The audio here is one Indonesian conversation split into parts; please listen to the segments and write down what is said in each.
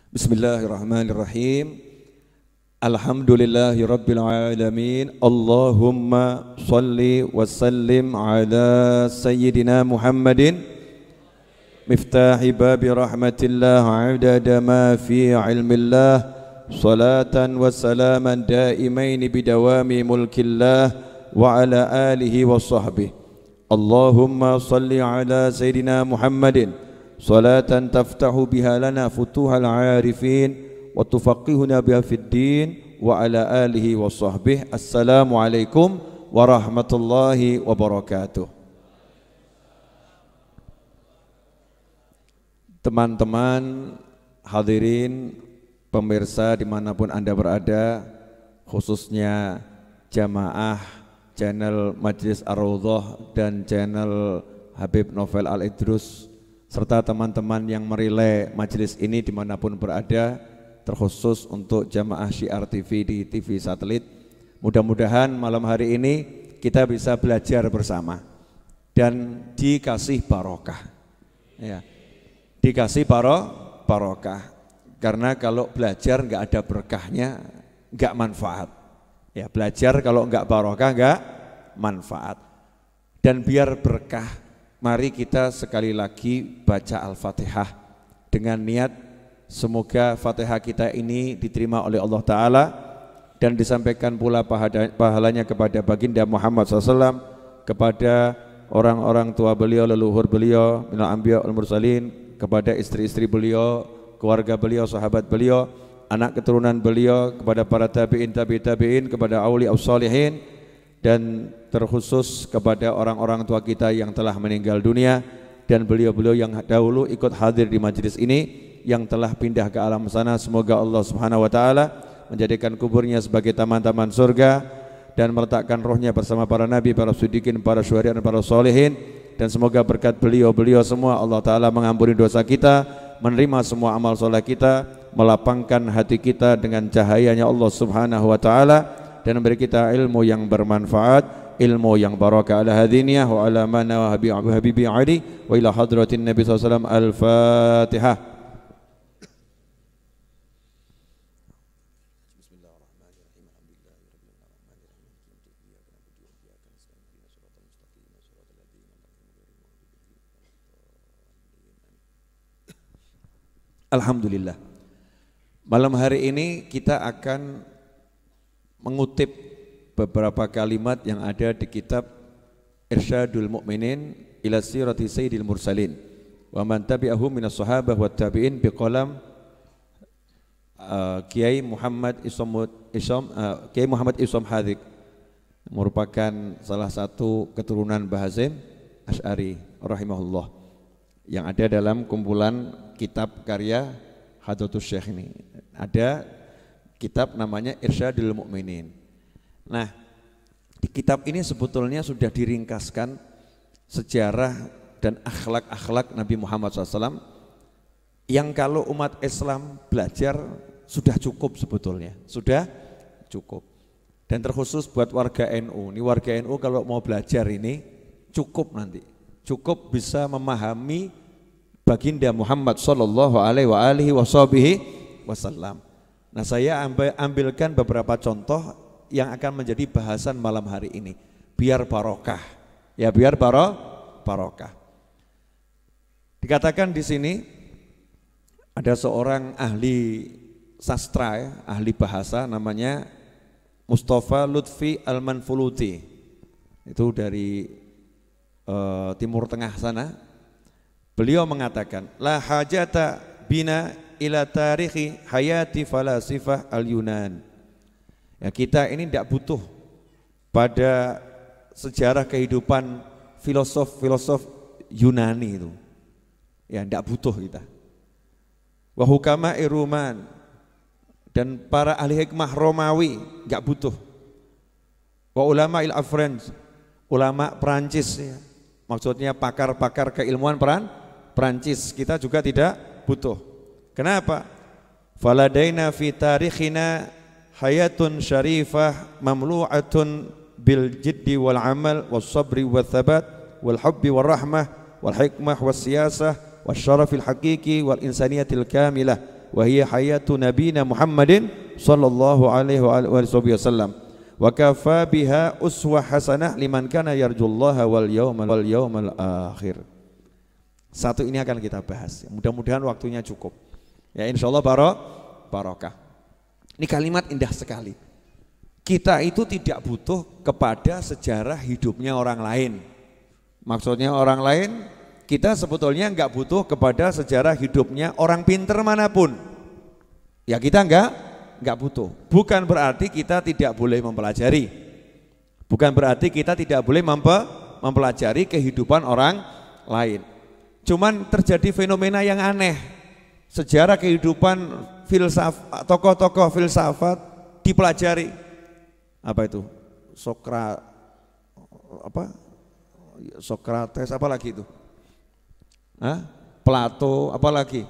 Bismillahirrahmanirrahim. Alhamdulillahi rabbil alamin. Allahumma salli wa sallim ala sayyidina Muhammadin miftahi babi rahmatillah adada ma fi ilmillah salatan wa salaman daimaini bidawami mulkillah wa ala alihi wa sahbihi. Allahumma salli ala sayyidina Muhammadin salatan taftahu biha lana futuhal arifin wa tufaqihuna biha fid din wa ala alihi wa sahbihi. Assalamualaikum warahmatullahi wabarakatuh. Teman-teman hadirin pemirsa dimanapun Anda berada, khususnya jamaah channel Majlis Ar-Raudhah dan channel Habib Novel Al-Idrus, serta teman-teman yang merilai majelis ini dimanapun berada, terkhusus untuk jamaah Syiar TV di TV satelit. Mudah-mudahan malam hari ini kita bisa belajar bersama dan dikasih barokah, ya, dikasih barokah. Karena kalau belajar nggak ada berkahnya, nggak manfaat. Ya, belajar kalau nggak barokah nggak manfaat. Dan biar berkah, mari kita sekali lagi baca Al-Fatihah dengan niat semoga Fatihah kita ini diterima oleh Allah Ta'ala dan disampaikan pula pahalanya kepada baginda Muhammad SAW, kepada orang-orang tua beliau, leluhur beliau, minal anbiya wal mursalin, kepada istri-istri beliau, keluarga beliau, sahabat beliau, anak keturunan beliau, kepada para tabi'in, tabi'in, kepada auliya sholihin, dan terkhusus kepada orang-orang tua kita yang telah meninggal dunia dan beliau-beliau yang dahulu ikut hadir di majelis ini yang telah pindah ke alam sana. Semoga Allah Subhanahu wa taala menjadikan kuburnya sebagai taman-taman surga dan meletakkan rohnya bersama para nabi, para siddiqin, para syuhada dan para sholihin. Dan semoga berkat beliau-beliau semua Allah taala mengampuni dosa kita, menerima semua amal soleh kita, melapangkan hati kita dengan cahayanya Allah Subhanahu wa taala, dan memberi kita ilmu yang bermanfaat, ilmu yang barakah. Ala hadiniyah wa ala mana wa habibi Ali wa ila hadratin Nabi SAW. Al-Fatihah. Alhamdulillah. Malam hari ini kita akan mengutip beberapa kalimat yang ada di kitab Irsyadul Mu'minin ila Sirati Sayyidil Mursalin wa man tabi'ahum minas sahabah wa tabi'in biqalam Kiai Muhammad Isom Hadik, merupakan salah satu keturunan Bahazim Asy'ari rahimahullah, yang ada dalam kumpulan kitab karya Hadratus Syekh ini. Ada kitab namanya Irsyadul Mu'minin. Nah, di kitab ini sebetulnya sudah diringkaskan sejarah dan akhlak-akhlak Nabi Muhammad SAW yang kalau umat Islam belajar sudah cukup sebetulnya, sudah cukup. Dan terkhusus buat warga NU, ini warga NU kalau mau belajar ini cukup nanti, cukup bisa memahami baginda Muhammad SAW. Nah, saya ambilkan beberapa contoh yang akan menjadi bahasan malam hari ini, biar barokah, ya, biar barokah. Dikatakan di sini ada seorang ahli sastra, ya, ahli bahasa, namanya Mustafa Lutfi Al-Manfuluti, itu dari Timur Tengah sana. Beliau mengatakan, la hajata bina ila tarikhi hayati falasifah al-Yunan. Ya, kita ini tidak butuh pada sejarah kehidupan filosof-filosof Yunani itu. Ya, tidak butuh kita. Wa hukama Iruman, dan para ahli hikmah Romawi enggak butuh. Wa ulama il-Afrans, ulama Perancis, ya. Maksudnya pakar-pakar keilmuan Perancis, kita juga tidak butuh. Kenapa? Faladaina fi tarikhina hayatun syarifah mamlu'atun bil jiddi wal amal was sabri wal thabat wal hubbi wal rahmah wal hikmah was siyasah was syarafil haqiqi wal insaniyatil kamilah wa hiya hayatu nabiyina Muhammadin sallallahu alaihi wasallam. Wa kafa biha uswah hasanah liman kana yarjullaha wal yawmal akhir. Satu ini akan kita bahas. Mudah-mudahan waktunya cukup. Ya insyaallah barokah. Ini kalimat indah sekali. Kita itu tidak butuh kepada sejarah hidupnya orang lain. Maksudnya orang lain, kita sebetulnya enggak butuh kepada sejarah hidupnya orang pinter manapun. Ya kita enggak butuh. Bukan berarti kita tidak boleh mempelajari. Bukan berarti kita tidak boleh mempelajari kehidupan orang lain. Cuman terjadi fenomena yang aneh. Sejarah kehidupan filsafat, tokoh-tokoh filsafat dipelajari. Apa itu? Sokrates, apa lagi itu? Plato, apa lagi?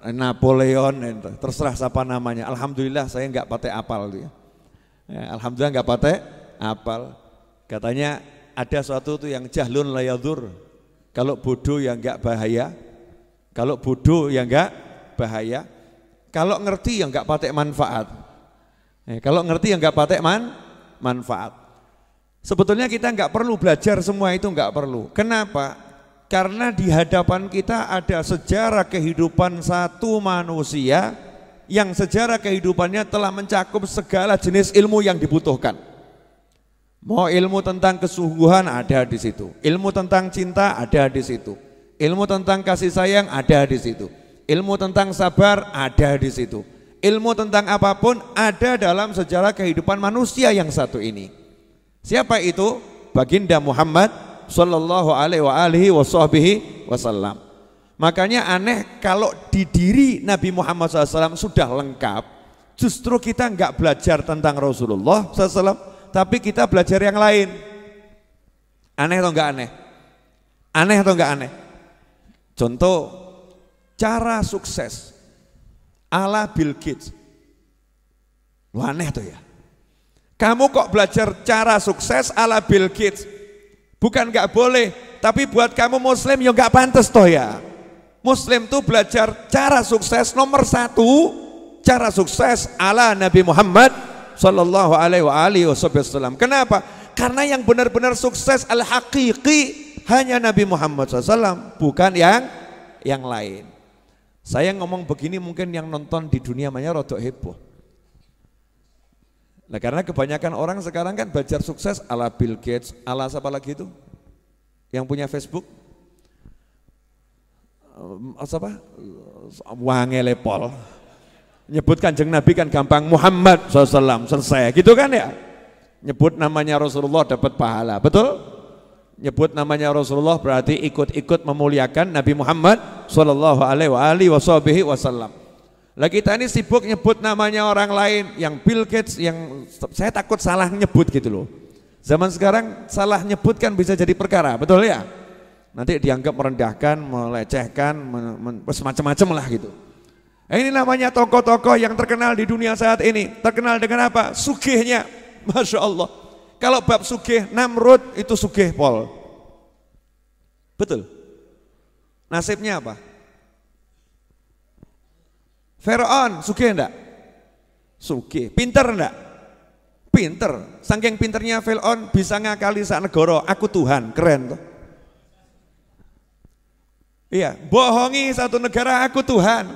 Napoleon, terserah siapa namanya. Alhamdulillah saya enggak pakai apal dia. Alhamdulillah enggak pakai apal. Katanya ada suatu tuh yang jahlun layadur. Kalau bodoh yang enggak bahaya. Kalau bodoh yang enggak bahaya. Kalau ngerti yang enggak pakai manfaat. Kalau ngerti yang enggak pakai manfaat. Sebetulnya kita enggak perlu belajar semua itu, enggak perlu. Kenapa? Karena di hadapan kita ada sejarah kehidupan satu manusia yang sejarah kehidupannya telah mencakup segala jenis ilmu yang dibutuhkan. Mau ilmu tentang kesungguhan ada di situ, ilmu tentang cinta ada di situ, ilmu tentang kasih sayang ada di situ, ilmu tentang sabar ada di situ, ilmu tentang apapun ada dalam sejarah kehidupan manusia yang satu ini. Siapa itu? Baginda Muhammad sallallahu alaihi wasallam. Makanya aneh kalau di diri Nabi Muhammad SAW sudah lengkap, justru kita enggak belajar tentang Rasulullah SAW, tapi kita belajar yang lain. Aneh atau enggak aneh? Aneh atau enggak aneh? Contoh, cara sukses ala Bill Gates. Wah, aneh tuh ya. Kamu kok belajar cara sukses ala Bill Gates? Bukan enggak boleh, tapi buat kamu muslim ya enggak pantas toh ya. Muslim tuh belajar cara sukses nomor 1, cara sukses ala Nabi Muhammad sallallahu alaihi wasallam. Kenapa? Karena yang benar-benar sukses al-haqiqi hanya Nabi Muhammad SAW, bukan yang lain. Saya ngomong begini mungkin yang nonton di dunia maya rodok heboh. Nah karena kebanyakan orang sekarang kan belajar sukses ala Bill Gates, ala siapa lagi itu? Yang punya Facebook? Siapa? Wangele Pol. Nyebut Kanjeng Nabi kan gampang, Muhammad SAW, selesai gitu kan ya. Nyebut namanya Rasulullah dapat pahala, betul? Nyebut namanya Rasulullah berarti ikut-ikut memuliakan Nabi Muhammad sallallahu alaihi wasallam. Lah kita ini sibuk nyebut namanya orang lain, yang Bill Gates, yang saya takut salah nyebut gitu loh. Zaman sekarang salah nyebut kan bisa jadi perkara, betul ya? Nanti dianggap merendahkan, melecehkan, macam-macam lah gitu. Ini namanya tokoh-tokoh yang terkenal di dunia saat ini. Terkenal dengan apa? Sugihnya, Masya Allah. Kalau bab sugih, Namrud itu sugih pol. Betul? Nasibnya apa? Firaun sugih enggak? Sugih. Pinter enggak? Pinter. Saking pinternya Firaun bisa ngakali sak negara, aku Tuhan, keren tuh. Iya, bohongi satu negara, aku Tuhan.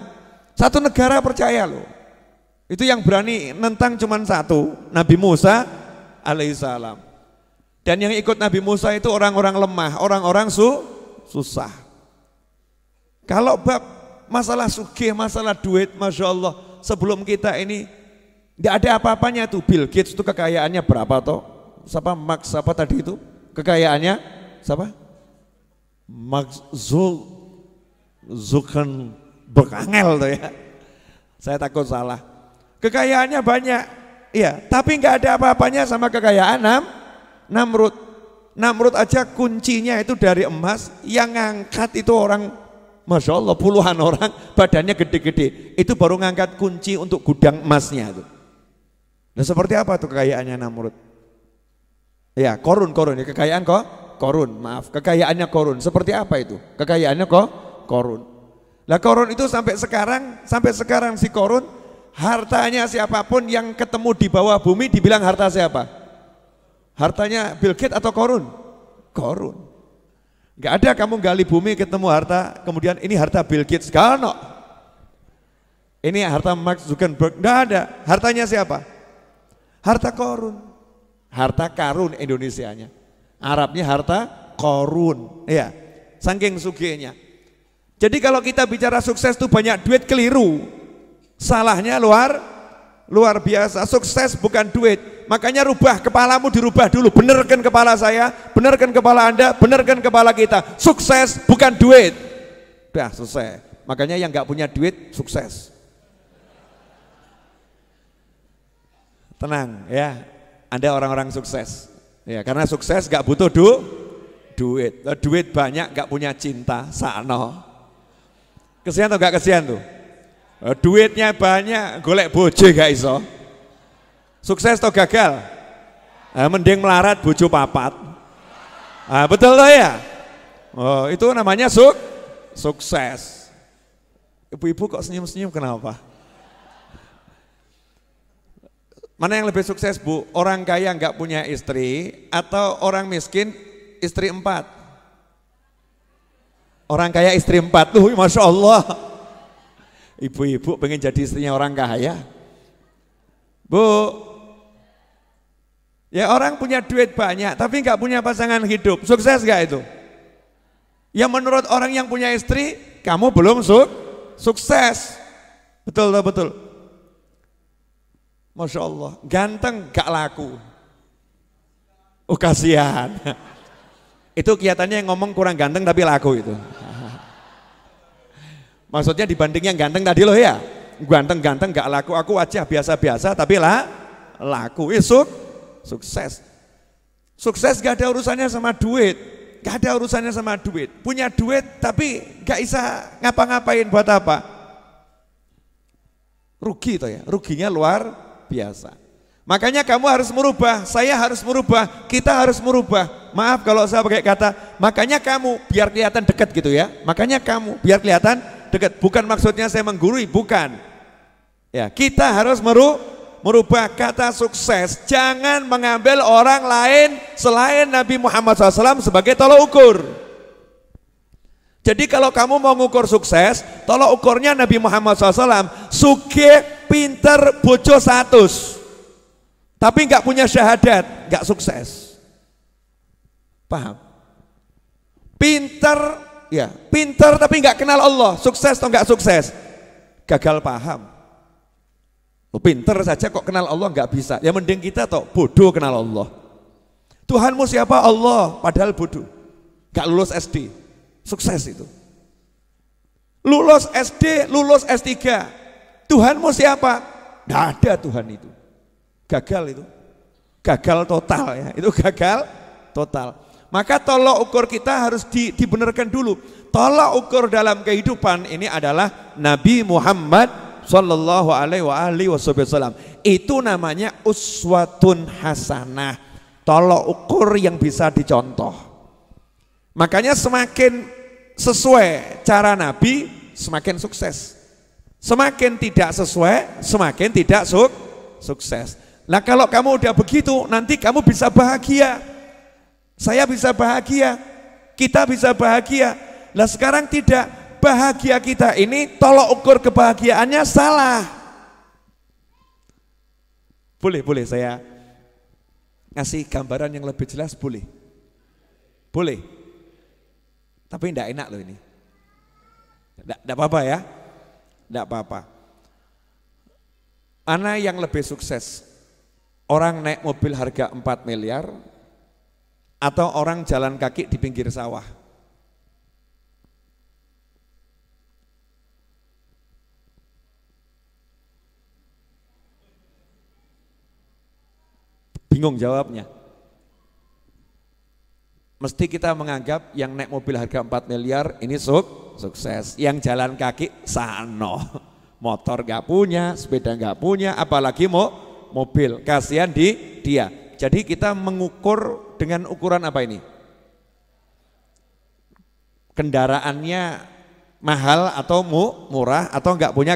Satu negara percaya loh. Itu yang berani nentang cuman satu, Nabi Musa alaihissalam. Dan yang ikut Nabi Musa itu orang-orang lemah, orang-orang susah. Kalau bab masalah sugih, masalah duit, Masya Allah, sebelum kita ini tidak ada apa-apanya tuh. Bill Gates itu kekayaannya berapa toh? Siapa Max apa tadi itu? Kekayaannya siapa? Max Zuckerberg tuh ya. Saya takut salah. Kekayaannya banyak, iya, tapi nggak ada apa-apanya sama kekayaan Namrud. Namrud aja kuncinya itu dari emas, yang ngangkat itu orang, Masya Allah, puluhan orang, badannya gede-gede, itu baru ngangkat kunci untuk gudang emasnya itu. Nah seperti apa tuh kekayaannya Namrud? Ya Korun ya, kekayaan Korun, maaf, kekayaannya Korun. Seperti apa itu? Kekayaannya Korun. Lah Korun itu sampai sekarang si Korun, hartanya siapapun yang ketemu di bawah bumi dibilang harta siapa? Hartanya Bill Gates atau Korun? Korun. Gak ada kamu gali bumi ketemu harta, kemudian ini harta Bill Gates, gak ada. Ini harta Mark Zuckerberg, gak ada. Hartanya siapa? Harta Korun. Harta karun Indonesianya. Arabnya harta Korun. Ya, saking sugihnya. Jadi kalau kita bicara sukses itu banyak duit, keliru. Salahnya luar biasa. Sukses bukan duit. Makanya rubah kepalamu, dirubah dulu. Benerkan kepala saya, benerkan kepala Anda, benerkan kepala kita. Sukses bukan duit. Udah selesai. Makanya yang nggak punya duit sukses. Tenang ya, Anda orang-orang sukses. Ya, karena sukses nggak butuh duit. Duit banyak nggak punya cinta, sakno. Kesian atau gak kesian tuh? Duitnya banyak, golek bojo gak iso. Sukses atau gagal? Mending melarat bojo papat. Betul toh ya? Oh, itu namanya sukses. Ibu-ibu kok senyum-senyum kenapa? Mana yang lebih sukses Bu? Orang kaya gak punya istri atau orang miskin istri 4? Orang kaya istri 4 tuh, Masya Allah. Ibu-ibu pengen jadi istrinya orang kaya. Bu, ya orang punya duit banyak tapi nggak punya pasangan hidup, sukses gak itu? Ya menurut orang yang punya istri, kamu belum sukses. Betul tak betul? Masya Allah, ganteng gak laku. Oh kasihan. Itu kelihatannya yang ngomong kurang ganteng tapi laku itu. Maksudnya dibanding yang ganteng tadi loh ya. Ganteng-ganteng gak laku, aku wajah biasa-biasa tapi laku. Sukses. Sukses gak ada urusannya sama duit. Gak ada urusannya sama duit. Punya duit tapi gak bisa ngapa-ngapain buat apa? Rugi toh ya, ruginya luar biasa. Makanya kamu harus merubah, saya harus merubah, kita harus merubah. Maaf kalau saya pakai kata, makanya kamu biar kelihatan dekat gitu ya. Makanya kamu biar kelihatan dekat. Bukan maksudnya saya menggurui, bukan. Ya, kita harus merubah kata sukses. Jangan mengambil orang lain selain Nabi Muhammad SAW sebagai tolok ukur. Jadi kalau kamu mau ngukur sukses, tolok ukurnya Nabi Muhammad SAW. Sugih, pinter, bojo 100. Tapi nggak punya syahadat, nggak sukses. Paham? Pinter, ya pinter tapi nggak kenal Allah, sukses atau nggak sukses? Gagal paham. Pinter saja kok kenal Allah nggak bisa. Ya mending kita toh bodoh kenal Allah. Tuhanmu siapa? Allah, padahal bodoh. Nggak lulus SD, sukses itu. Lulus SD, lulus S3. Tuhanmu siapa? Nggak ada Tuhan itu. Gagal itu, gagal total ya, itu gagal total. Maka tolok ukur kita harus dibenarkan dulu. Tolok ukur dalam kehidupan ini adalah Nabi Muhammad Sallallahu Alaihi Wasallam. Itu namanya uswatun hasanah. Tolok ukur yang bisa dicontoh. Makanya semakin sesuai cara Nabi, semakin sukses. Semakin tidak sesuai, semakin tidak sukses. Nah kalau kamu udah begitu, nanti kamu bisa bahagia. Saya bisa bahagia, kita bisa bahagia. Nah sekarang tidak, bahagia kita ini tolok ukur kebahagiaannya salah. Boleh saya ngasih gambaran yang lebih jelas, boleh? Boleh. Tapi enggak enak loh ini. Enggak apa-apa ya. Enggak apa-apa. Mana yang lebih sukses? Orang naik mobil harga 4 miliar atau orang jalan kaki di pinggir sawah? Bingung jawabnya. Mesti kita menganggap yang naik mobil harga 4 miliar ini sukses. Yang jalan kaki sano. Motor gak punya, sepeda gak punya, apalagi mobil, kasihan dia. Jadi kita mengukur dengan ukuran apa ini? Kendaraannya mahal atau murah atau enggak punya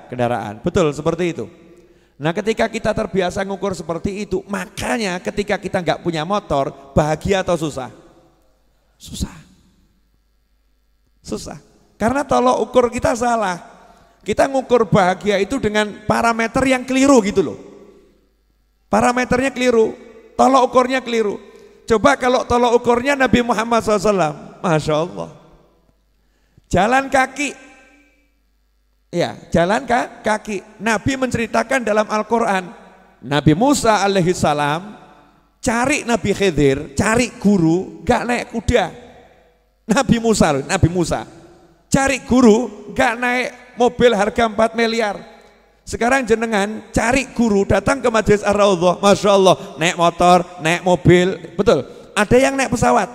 kendaraan. Betul seperti itu. Nah ketika kita terbiasa ngukur seperti itu, makanya ketika kita enggak punya motor, bahagia atau susah? Susah. Susah. Karena tolok ukur kita salah. Kita ngukur bahagia itu dengan parameter yang keliru gitu loh. Parameternya keliru, tolok ukurnya keliru. Coba kalau tolok ukurnya Nabi Muhammad SAW, Masya Allah. Jalan kaki, ya jalan kaki. Nabi menceritakan dalam Al-Quran, Nabi Musa alaihissalam cari Nabi Khidir, cari guru, gak naik kuda. Nabi Musa cari guru, gak naik mobil harga 4 miliar. Sekarang jenengan cari guru datang ke Majelis Ar-Raudhah, Masya Allah, naik motor, naik mobil, betul. Ada yang naik pesawat,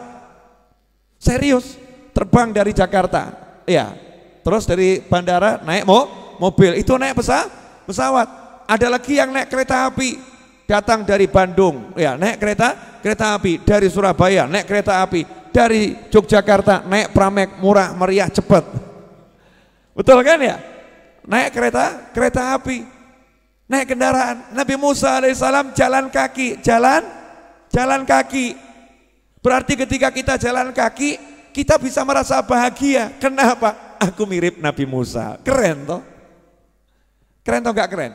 serius, terbang dari Jakarta, ya. Terus dari bandara naik mobil, itu naik pesawat. Ada lagi yang naik kereta api, datang dari Bandung, ya naik kereta api, dari Surabaya naik kereta api, dari Yogyakarta naik Pramek, murah, meriah, cepat. Betul kan ya? Naik kereta api, naik kendaraan. Nabi Musa alaihissalam jalan kaki, jalan kaki. Berarti ketika kita jalan kaki, kita bisa merasa bahagia. Kenapa? Aku mirip Nabi Musa. Keren toh? Keren toh gak keren?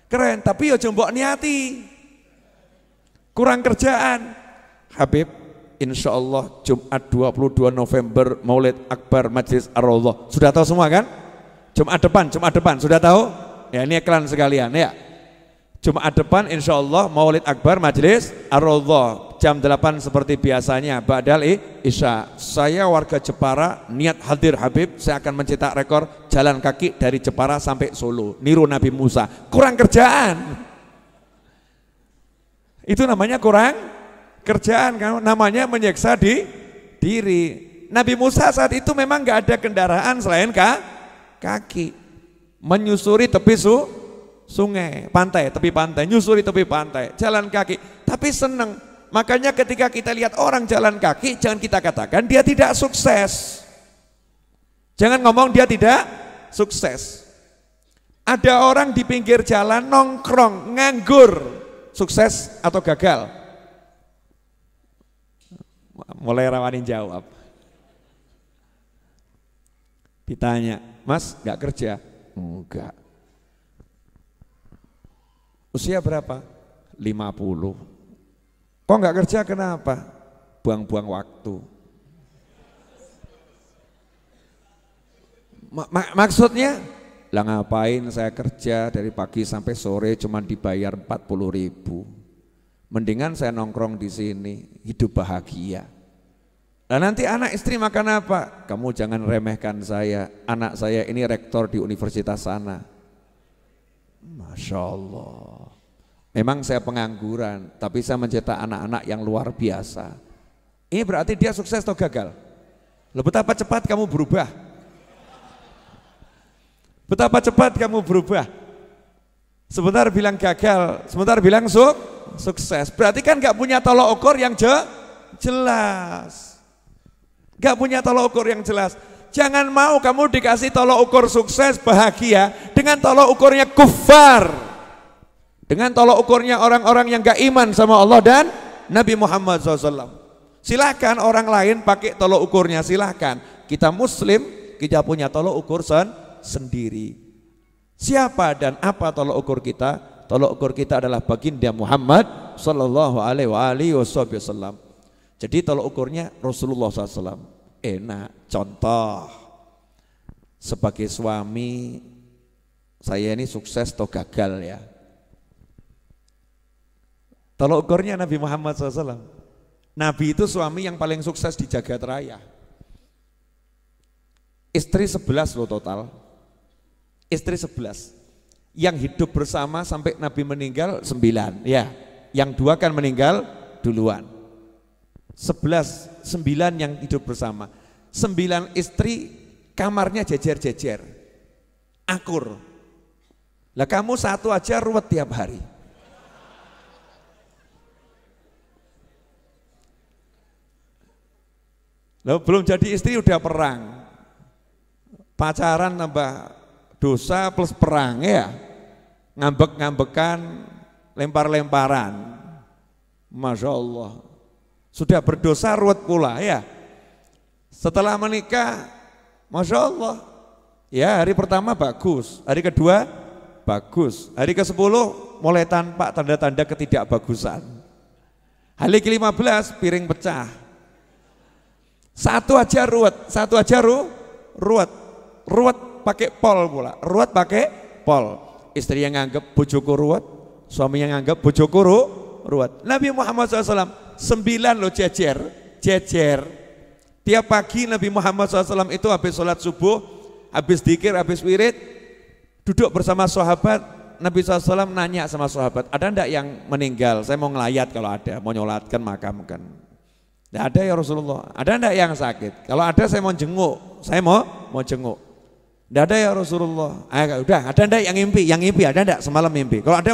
Keren, tapi ya jombok niati. Kurang kerjaan. Habib, insya Allah Jumat 22 November Maulid Akbar Majelis Ar-Raudhah. Sudah tahu semua kan? Jumat depan, sudah tahu? Ya ini iklan sekalian ya. Jumat depan insya Allah Maulid Akbar Majelis Ar-Raudhah jam 8 seperti biasanya ba'dal isya. Saya warga Jepara niat hadir Habib, saya akan mencetak rekor jalan kaki dari Jepara sampai Solo, niru Nabi Musa. Kurang kerjaan. Itu namanya kurang kerjaan, namanya menyiksa diri. Nabi Musa saat itu memang nggak ada kendaraan selain kaki, menyusuri tepi sungai, tepi pantai, nyusuri tepi pantai, jalan kaki, tapi seneng. Makanya ketika kita lihat orang jalan kaki, jangan kita katakan dia tidak sukses. Jangan ngomong dia tidak sukses. Ada orang di pinggir jalan nongkrong, nganggur, sukses atau gagal? Mulai rawanin jawab. Ditanya, Mas gak kerja? Enggak. Usia berapa? 50. Kok gak kerja kenapa? Buang-buang waktu. Maksudnya? Lah ngapain saya kerja dari pagi sampai sore cuma dibayar 40.000. Mendingan saya nongkrong di sini, hidup bahagia. Nah nanti anak istri makan apa? Kamu jangan remehkan saya, anak saya ini rektor di universitas sana. Masya Allah. Memang saya pengangguran, tapi saya mencetak anak-anak yang luar biasa. Ini berarti dia sukses atau gagal? Loh, betapa cepat kamu berubah. Betapa cepat kamu berubah. Sebentar bilang gagal, sebentar bilang sukses. Berarti kan gak punya tolok ukur yang jelas. Gak punya tolok ukur yang jelas. Jangan mau kamu dikasih tolok ukur sukses bahagia dengan tolok ukurnya kufar, dengan tolok ukurnya orang-orang yang gak iman sama Allah dan Nabi Muhammad SAW. Silahkan orang lain pakai tolok ukurnya, silahkan. Kita Muslim, kita punya tolok ukur sendiri. Siapa dan apa tolok ukur kita? Tolok ukur kita adalah baginda Muhammad Sallallahu Alaihi Wasallam. Jadi tolok ukurnya Rasulullah SAW. Enak. Contoh, sebagai suami saya ini sukses atau gagal ya. Tolok ukurnya Nabi Muhammad SAW. Nabi itu suami yang paling sukses di jagat raya. Istri 11 loh total. Istri 11. Yang hidup bersama sampai Nabi meninggal 9 ya. Yang 2 kan meninggal duluan. 9 yang hidup bersama. 9 istri kamarnya jejer-jejer, akur. Lah kamu satu aja ruwet tiap hari. Lalu belum jadi istri udah perang. pacaran tambah dosa plus perang ya, ngambek-ngambekan, lempar-lemparan, Masya Allah, sudah berdosa ruwet pula ya. Setelah menikah, Masya Allah, ya hari pertama bagus, hari kedua bagus, hari ke-10 mulai tanpa tanda-tanda ketidakbagusan, hari ke-15 piring pecah, satu aja ruwet pakai pol pula, ruwet pakai pol. Istri yang nganggep bojoku ruwet, suami yang nganggep bojoku ruwet. Nabi Muhammad SAW 9 loh jejer. Tiap pagi Nabi Muhammad SAW itu habis sholat subuh, habis dzikir, habis wirid, duduk bersama sahabat. Nabi SAW nanya sama sahabat, ada enggak yang meninggal? Saya mau ngelayat kalau ada, mau nyolatkan makamkan. Tidak ada ya Rasulullah. Ada enggak yang sakit? Kalau ada saya mau jenguk, saya mau jenguk. Tidak ada ya Rasulullah. Udah, ada enggak yang mimpi? Yang mimpi ada enggak semalam mimpi? Kalau ada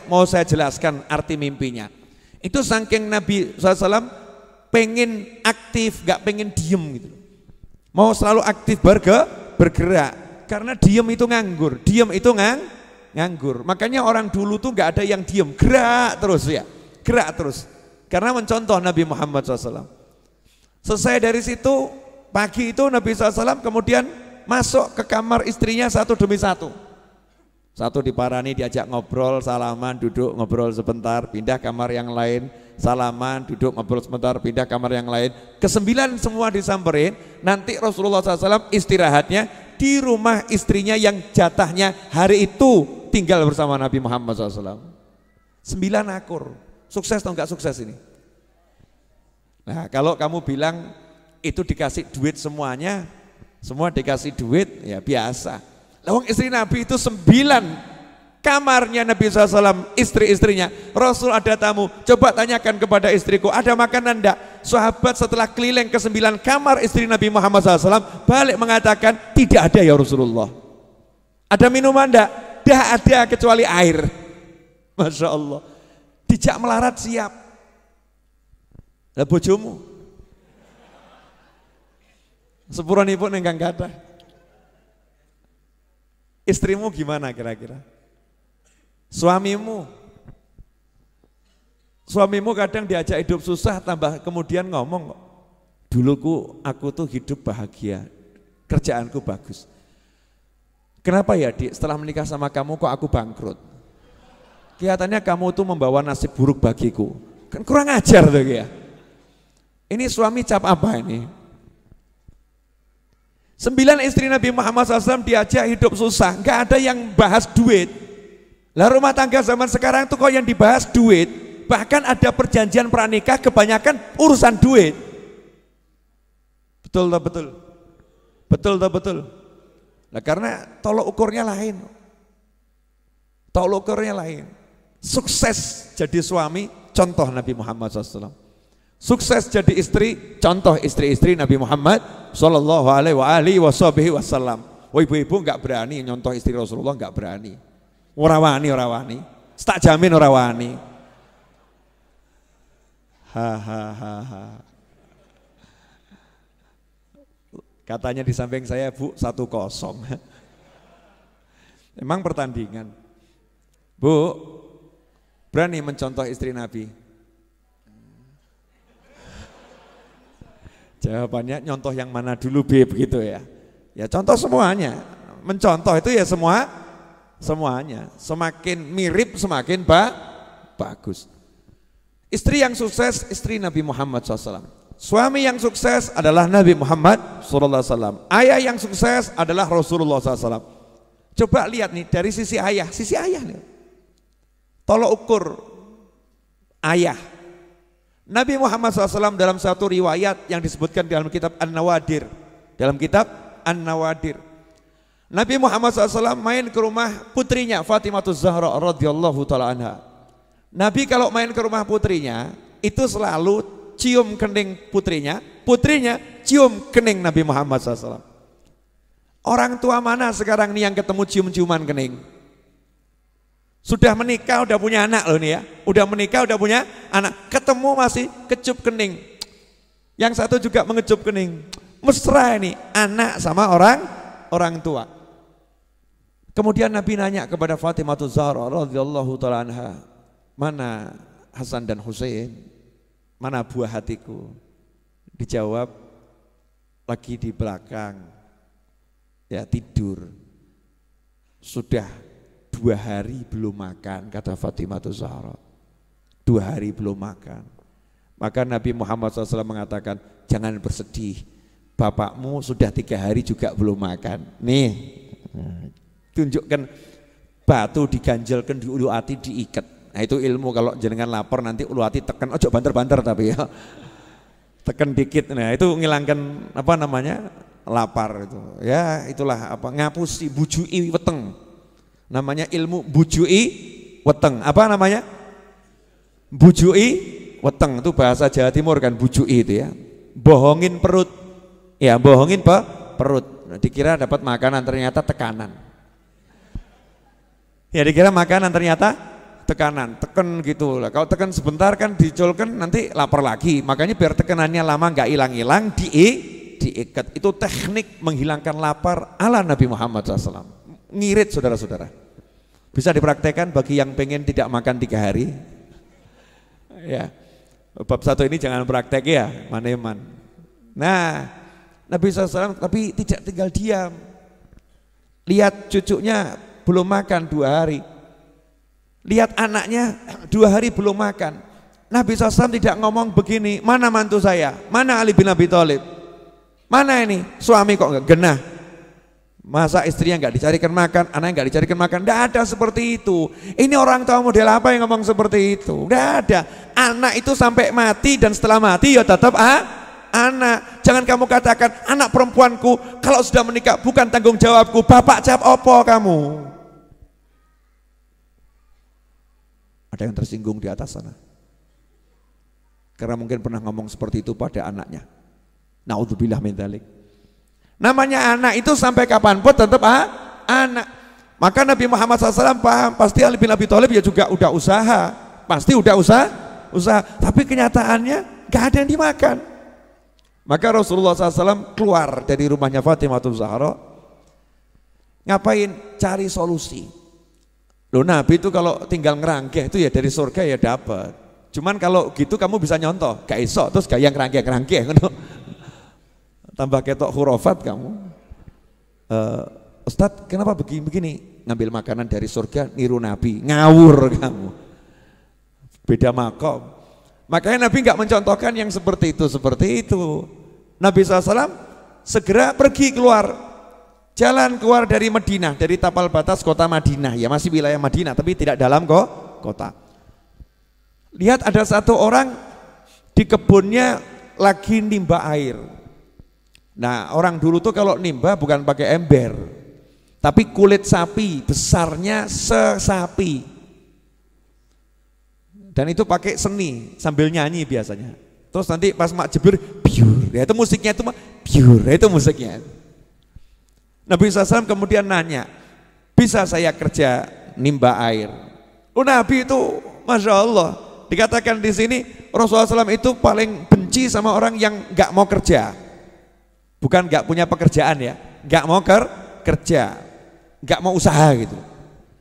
mau saya jelaskan arti mimpinya. Itu saking Nabi SAW pengen aktif, gak pengen diem gitu. Mau selalu aktif bergerak. Karena diem itu nganggur, nganggur. Makanya orang dulu tuh gak ada yang diem, gerak terus. Karena mencontoh Nabi Muhammad SAW. Selesai dari situ, pagi itu Nabi SAW kemudian masuk ke kamar istrinya satu demi satu. Satu diparani, diajak ngobrol, salaman, duduk ngobrol sebentar, pindah kamar yang lain, salaman, duduk ngobrol sebentar, pindah kamar yang lain. Ke-9 semua disamperin. Nanti Rasulullah SAW istirahatnya di rumah istrinya yang jatahnya hari itu tinggal bersama Nabi Muhammad SAW. 9 akur. Sukses atau enggak sukses ini? Nah, kalau kamu bilang itu dikasih duit semuanya, semua dikasih duit, ya biasa. Lawang istri Nabi itu 9 kamarnya Nabi SAW, istri-istrinya. Rasul ada tamu, coba tanyakan kepada istriku, ada makanan enggak? Sahabat setelah keliling ke 9 kamar istri Nabi Muhammad SAW, balik mengatakan, tidak ada ya Rasulullah. Ada minuman enggak? Tidak ada kecuali air. Masya Allah. Dijak melarat siap. Lah bojomu sepuranipun ingkang kathah. Istrimu gimana kira-kira? Suamimu kadang diajak hidup susah, tambah kemudian ngomong, duluku aku tuh hidup bahagia, kerjaanku bagus. Kenapa ya Dik, setelah menikah sama kamu kok aku bangkrut? Kelihatannya kamu tuh membawa nasib buruk bagiku. Kan kurang ajar tuh ya. Ini suami cap apa ini? 9 istri Nabi Muhammad SAW diajak hidup susah, nggak ada yang bahas duit. Lah rumah tangga zaman sekarang tuh kok yang dibahas duit, bahkan ada perjanjian pranikah kebanyakan urusan duit. Betul. Nah, karena tolok ukurnya lain. Sukses jadi suami, contoh Nabi Muhammad SAW. Sukses jadi istri, contoh istri-istri Nabi Muhammad Sallallahu Alaihi Wasallam. Ibu-ibu nggak berani nyontoh istri Rasulullah, nggak berani. Ora wani. Tak jamin ora wani. Katanya di samping saya, Bu, 1-0. Memang pertandingan. Bu, berani mencontoh istri Nabi? Jawabannya nyontoh yang mana dulu, B, begitu ya. Ya contoh semuanya. Mencontoh itu ya semuanya. Semakin mirip semakin bagus. Istri yang sukses, istri Nabi Muhammad SAW. Suami yang sukses adalah Nabi Muhammad SAW. Ayah yang sukses adalah Rasulullah SAW. Coba lihat nih dari sisi ayah nih. Tolok ukur ayah. Nabi Muhammad SAW dalam satu riwayat yang disebutkan dalam kitab An-Nawadir. Nabi Muhammad SAW main ke rumah putrinya Fatimah Zahra radhiyallahu ta'ala anha. Nabi kalau main ke rumah putrinya itu selalu cium kening putrinya cium kening Nabi Muhammad SAW. Orang tua mana sekarang nih yang ketemu cium-ciuman kening? Sudah menikah, udah punya anak loh nih ya. Udah menikah, udah punya anak. Ketemu masih kecup kening. Yang satu juga mengecup kening. Mesra ini, anak sama orang orang tua. Kemudian Nabi nanya kepada Fatimah Zahra radhiyallahu taala anha, mana Hasan dan Husain, mana buah hatiku? Dijawab, lagi di belakang, ya tidur. Sudah 2 hari belum makan, kata Fatimah Zahra. 2 hari belum makan. Maka Nabi Muhammad SAW mengatakan, jangan bersedih, bapakmu sudah 3 hari juga belum makan. Nih, tunjukkan batu diganjelkan di ulu hati diikat. Nah itu ilmu, kalau jenengan lapar nanti ulu hati tekan, ojo banter-banter tapi ya. Tekan dikit, nah itu ngilangkan apa namanya, lapar itu. Ya itulah apa, ngapusi bujui weteng. Namanya ilmu bujui weteng. Apa namanya? Bujui weteng, itu bahasa Jawa Timur kan, bujui itu ya. Bohongin perut. Ya, bohongin perut. Nah, dikira dapat makanan, ternyata tekanan. Ya dikira makanan, ternyata tekanan, teken gitu lah. Kalau tekan sebentar kan dicolkan nanti lapar lagi. Makanya biar tekanannya lama nggak hilang-hilang, diikat. Itu teknik menghilangkan lapar ala Nabi Muhammad SAW. Ngirit saudara-saudara. Bisa dipraktekkan bagi yang pengen tidak makan 3 hari. Ya, bab 1 ini jangan praktek ya, maneman. Nah, Nabi SAW tapi tidak tinggal diam. Lihat cucunya belum makan 2 hari. Lihat anaknya 2 hari belum makan. Nabi SAW tidak ngomong begini, mana mantu saya, mana Ali bin Abi Thalib, mana ini suami kok nggak genah, masa istrinya nggak dicarikan makan, anaknya nggak dicarikan makan. Nggak ada seperti itu. Ini orang tua model apa yang ngomong seperti itu? Nggak ada. Anak itu sampai mati dan setelah mati ya tetap anak. Jangan kamu katakan anak perempuanku kalau sudah menikah bukan tanggung jawabku. Bapak jawab opo kamu? Ada yang tersinggung di atas sana. Karena mungkin pernah ngomong seperti itu pada anaknya. Naudzubillah min dzalik. Namanya anak itu sampai kapanpun tetap anak. Maka Nabi Muhammad SAW paham, pasti Ali bin Abi Thalib ya juga udah usaha. Pasti udah usaha. Tapi kenyataannya gak ada yang dimakan. Maka Rasulullah SAW keluar dari rumahnya Fatimah Zahra. Ngapain? Cari solusi. Loh Nabi itu kalau tinggal ngerangkeh itu ya dari surga ya dapat. Cuman kalau gitu kamu bisa nyontoh, gak iso terus gak yang ngerangkeh. Tambah ketok hurufat kamu. Ustadz kenapa begini? Ngambil makanan dari surga niru Nabi, ngawur kamu. Beda makom. Makanya Nabi nggak mencontohkan yang seperti itu. Nabi SAW segera pergi keluar, jalan keluar dari Madinah, dari tapal batas kota Madinah, ya masih wilayah Madinah tapi tidak dalam kota. Lihat ada satu orang di kebunnya lagi nimba air. Nah orang dulu tuh kalau nimba bukan pakai ember, tapi kulit sapi, besarnya sesapi. Dan itu pakai seni sambil nyanyi biasanya. Terus nanti pas mak jebur, biur, ya itu musiknya itu biur, ya itu musiknya. Nabi SAW kemudian nanya, bisa saya kerja nimba air? Nabi itu, masya Allah, dikatakan di sini Rasulullah SAW itu paling benci sama orang yang nggak mau kerja, bukan nggak punya pekerjaan ya, nggak mau kerja, nggak mau usaha gitu.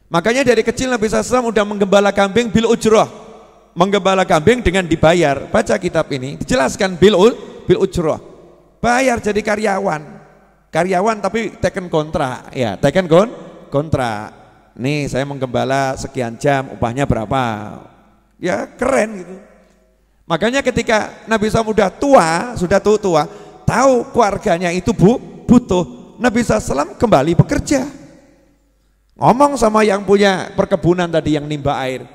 Makanya dari kecil Nabi SAW udah menggembala kambing bil ujroh. Menggembala kambing dengan dibayar. Baca kitab ini dijelaskan bil ujroh, bayar jadi karyawan tapi teken kontrak ya, teken kontrak. Nih saya menggembala sekian jam, upahnya berapa, ya keren gitu. Makanya ketika Nabi SAW sudah tua, tahu keluarganya itu butuh, Nabi SAW kembali bekerja. Ngomong sama yang punya perkebunan tadi yang nimba air,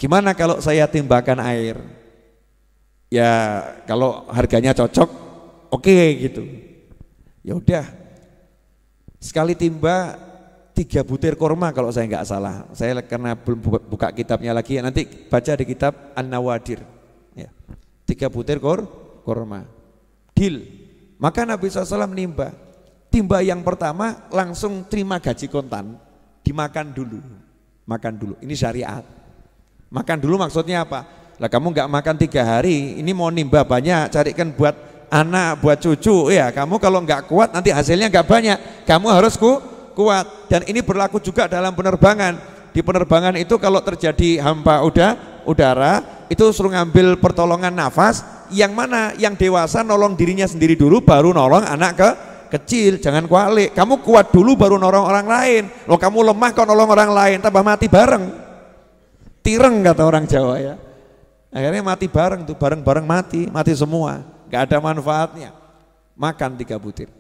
gimana kalau saya timbakan air? Ya kalau harganya cocok, oke gitu. Ya udah, sekali timba 3 butir kurma kalau saya nggak salah. Saya karena belum buka kitabnya lagi, nanti baca di kitab An-Nawadir. Ya, 3 butir kurma. Deal. Maka Nabi SAW nimba. Timba yang pertama langsung terima gaji kontan, dimakan dulu. Makan dulu. Ini syariat. Makan dulu maksudnya apa? Lah kamu nggak makan 3 hari, ini mau nimba banyak, carikan buat anak, buat cucu. Ya, kamu kalau nggak kuat nanti hasilnya nggak banyak. Kamu harus kuat. Dan ini berlaku juga dalam penerbangan. Di penerbangan itu kalau terjadi hampa udara, itu suruh ngambil pertolongan nafas. Yang mana? Yang dewasa nolong dirinya sendiri dulu, baru nolong anak kecil. Jangan kualik. Kamu kuat dulu baru nolong orang lain. Loh, kamu lemah kok nolong orang lain, tambah mati bareng. Tireng kata orang Jawa ya. Akhirnya mati bareng tuh, bareng-bareng mati semua, gak ada manfaatnya. Makan 3 butir.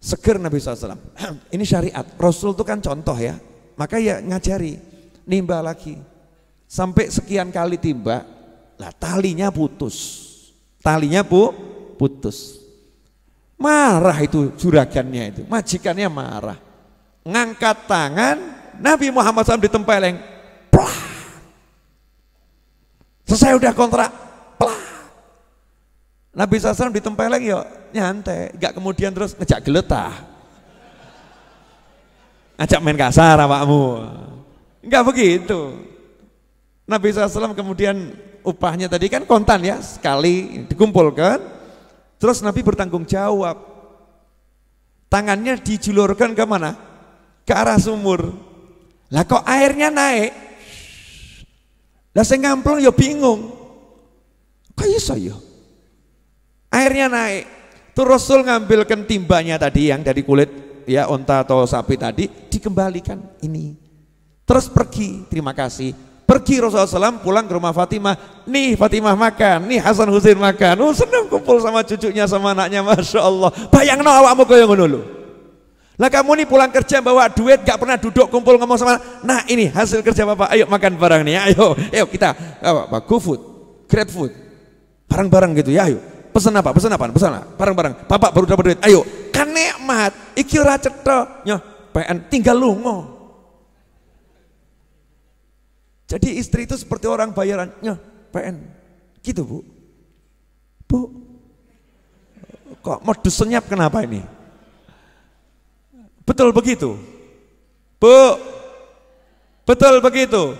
Seger Nabi SAW. Ini syariat, Rasul itu kan contoh ya. Maka ya ngajari, nimba lagi. Sampai sekian kali timba, lah talinya putus. Putus. Marah itu juragannya itu, majikannya marah. Ngangkat tangan, Nabi Muhammad SAW ditempeleng. Selesai udah kontrak, Nabi SAW ditempeleng ya nyantai, gak kemudian terus ngejak geletah, ngajak main kasar awakmu, enggak begitu. Nabi SAW kemudian upahnya tadi kan kontan ya, sekali dikumpulkan, terus Nabi bertanggung jawab, tangannya dijulurkan ke mana? Ke arah sumur. Lah kok airnya naik? Lah saya ngamplung ya bingung, kok iso ya airnya naik. Tuh Rasul ngambilkan timbanya tadi yang dari kulit ya onta atau sapi tadi, dikembalikan ini, terus pergi. Terima kasih, pergi Rasulullah SAW pulang ke rumah Fatimah. Nih Fatimah makan, nih Hasan Husain makan. Oh seneng kumpul sama cucunya sama anaknya, Masya Allah. Bayang no awakmu kaya ngono lho. Lah kamu nih pulang kerja bawa duit, gak pernah duduk kumpul ngomong sama, nah ini hasil kerja Bapak, ayo makan bareng nih, ayo kita GoFood, GrabFood, bareng-bareng gitu ya, ayo pesan apa, bareng-bareng, Bapak baru dapat duit, ayo kan nikmat, iki ora cetha, nyoh PN tinggal lungo. Jadi istri itu seperti orang bayaran, nyoh PN, gitu Bu, kok modus senyap kenapa ini? Betul begitu, Bu? Betul begitu?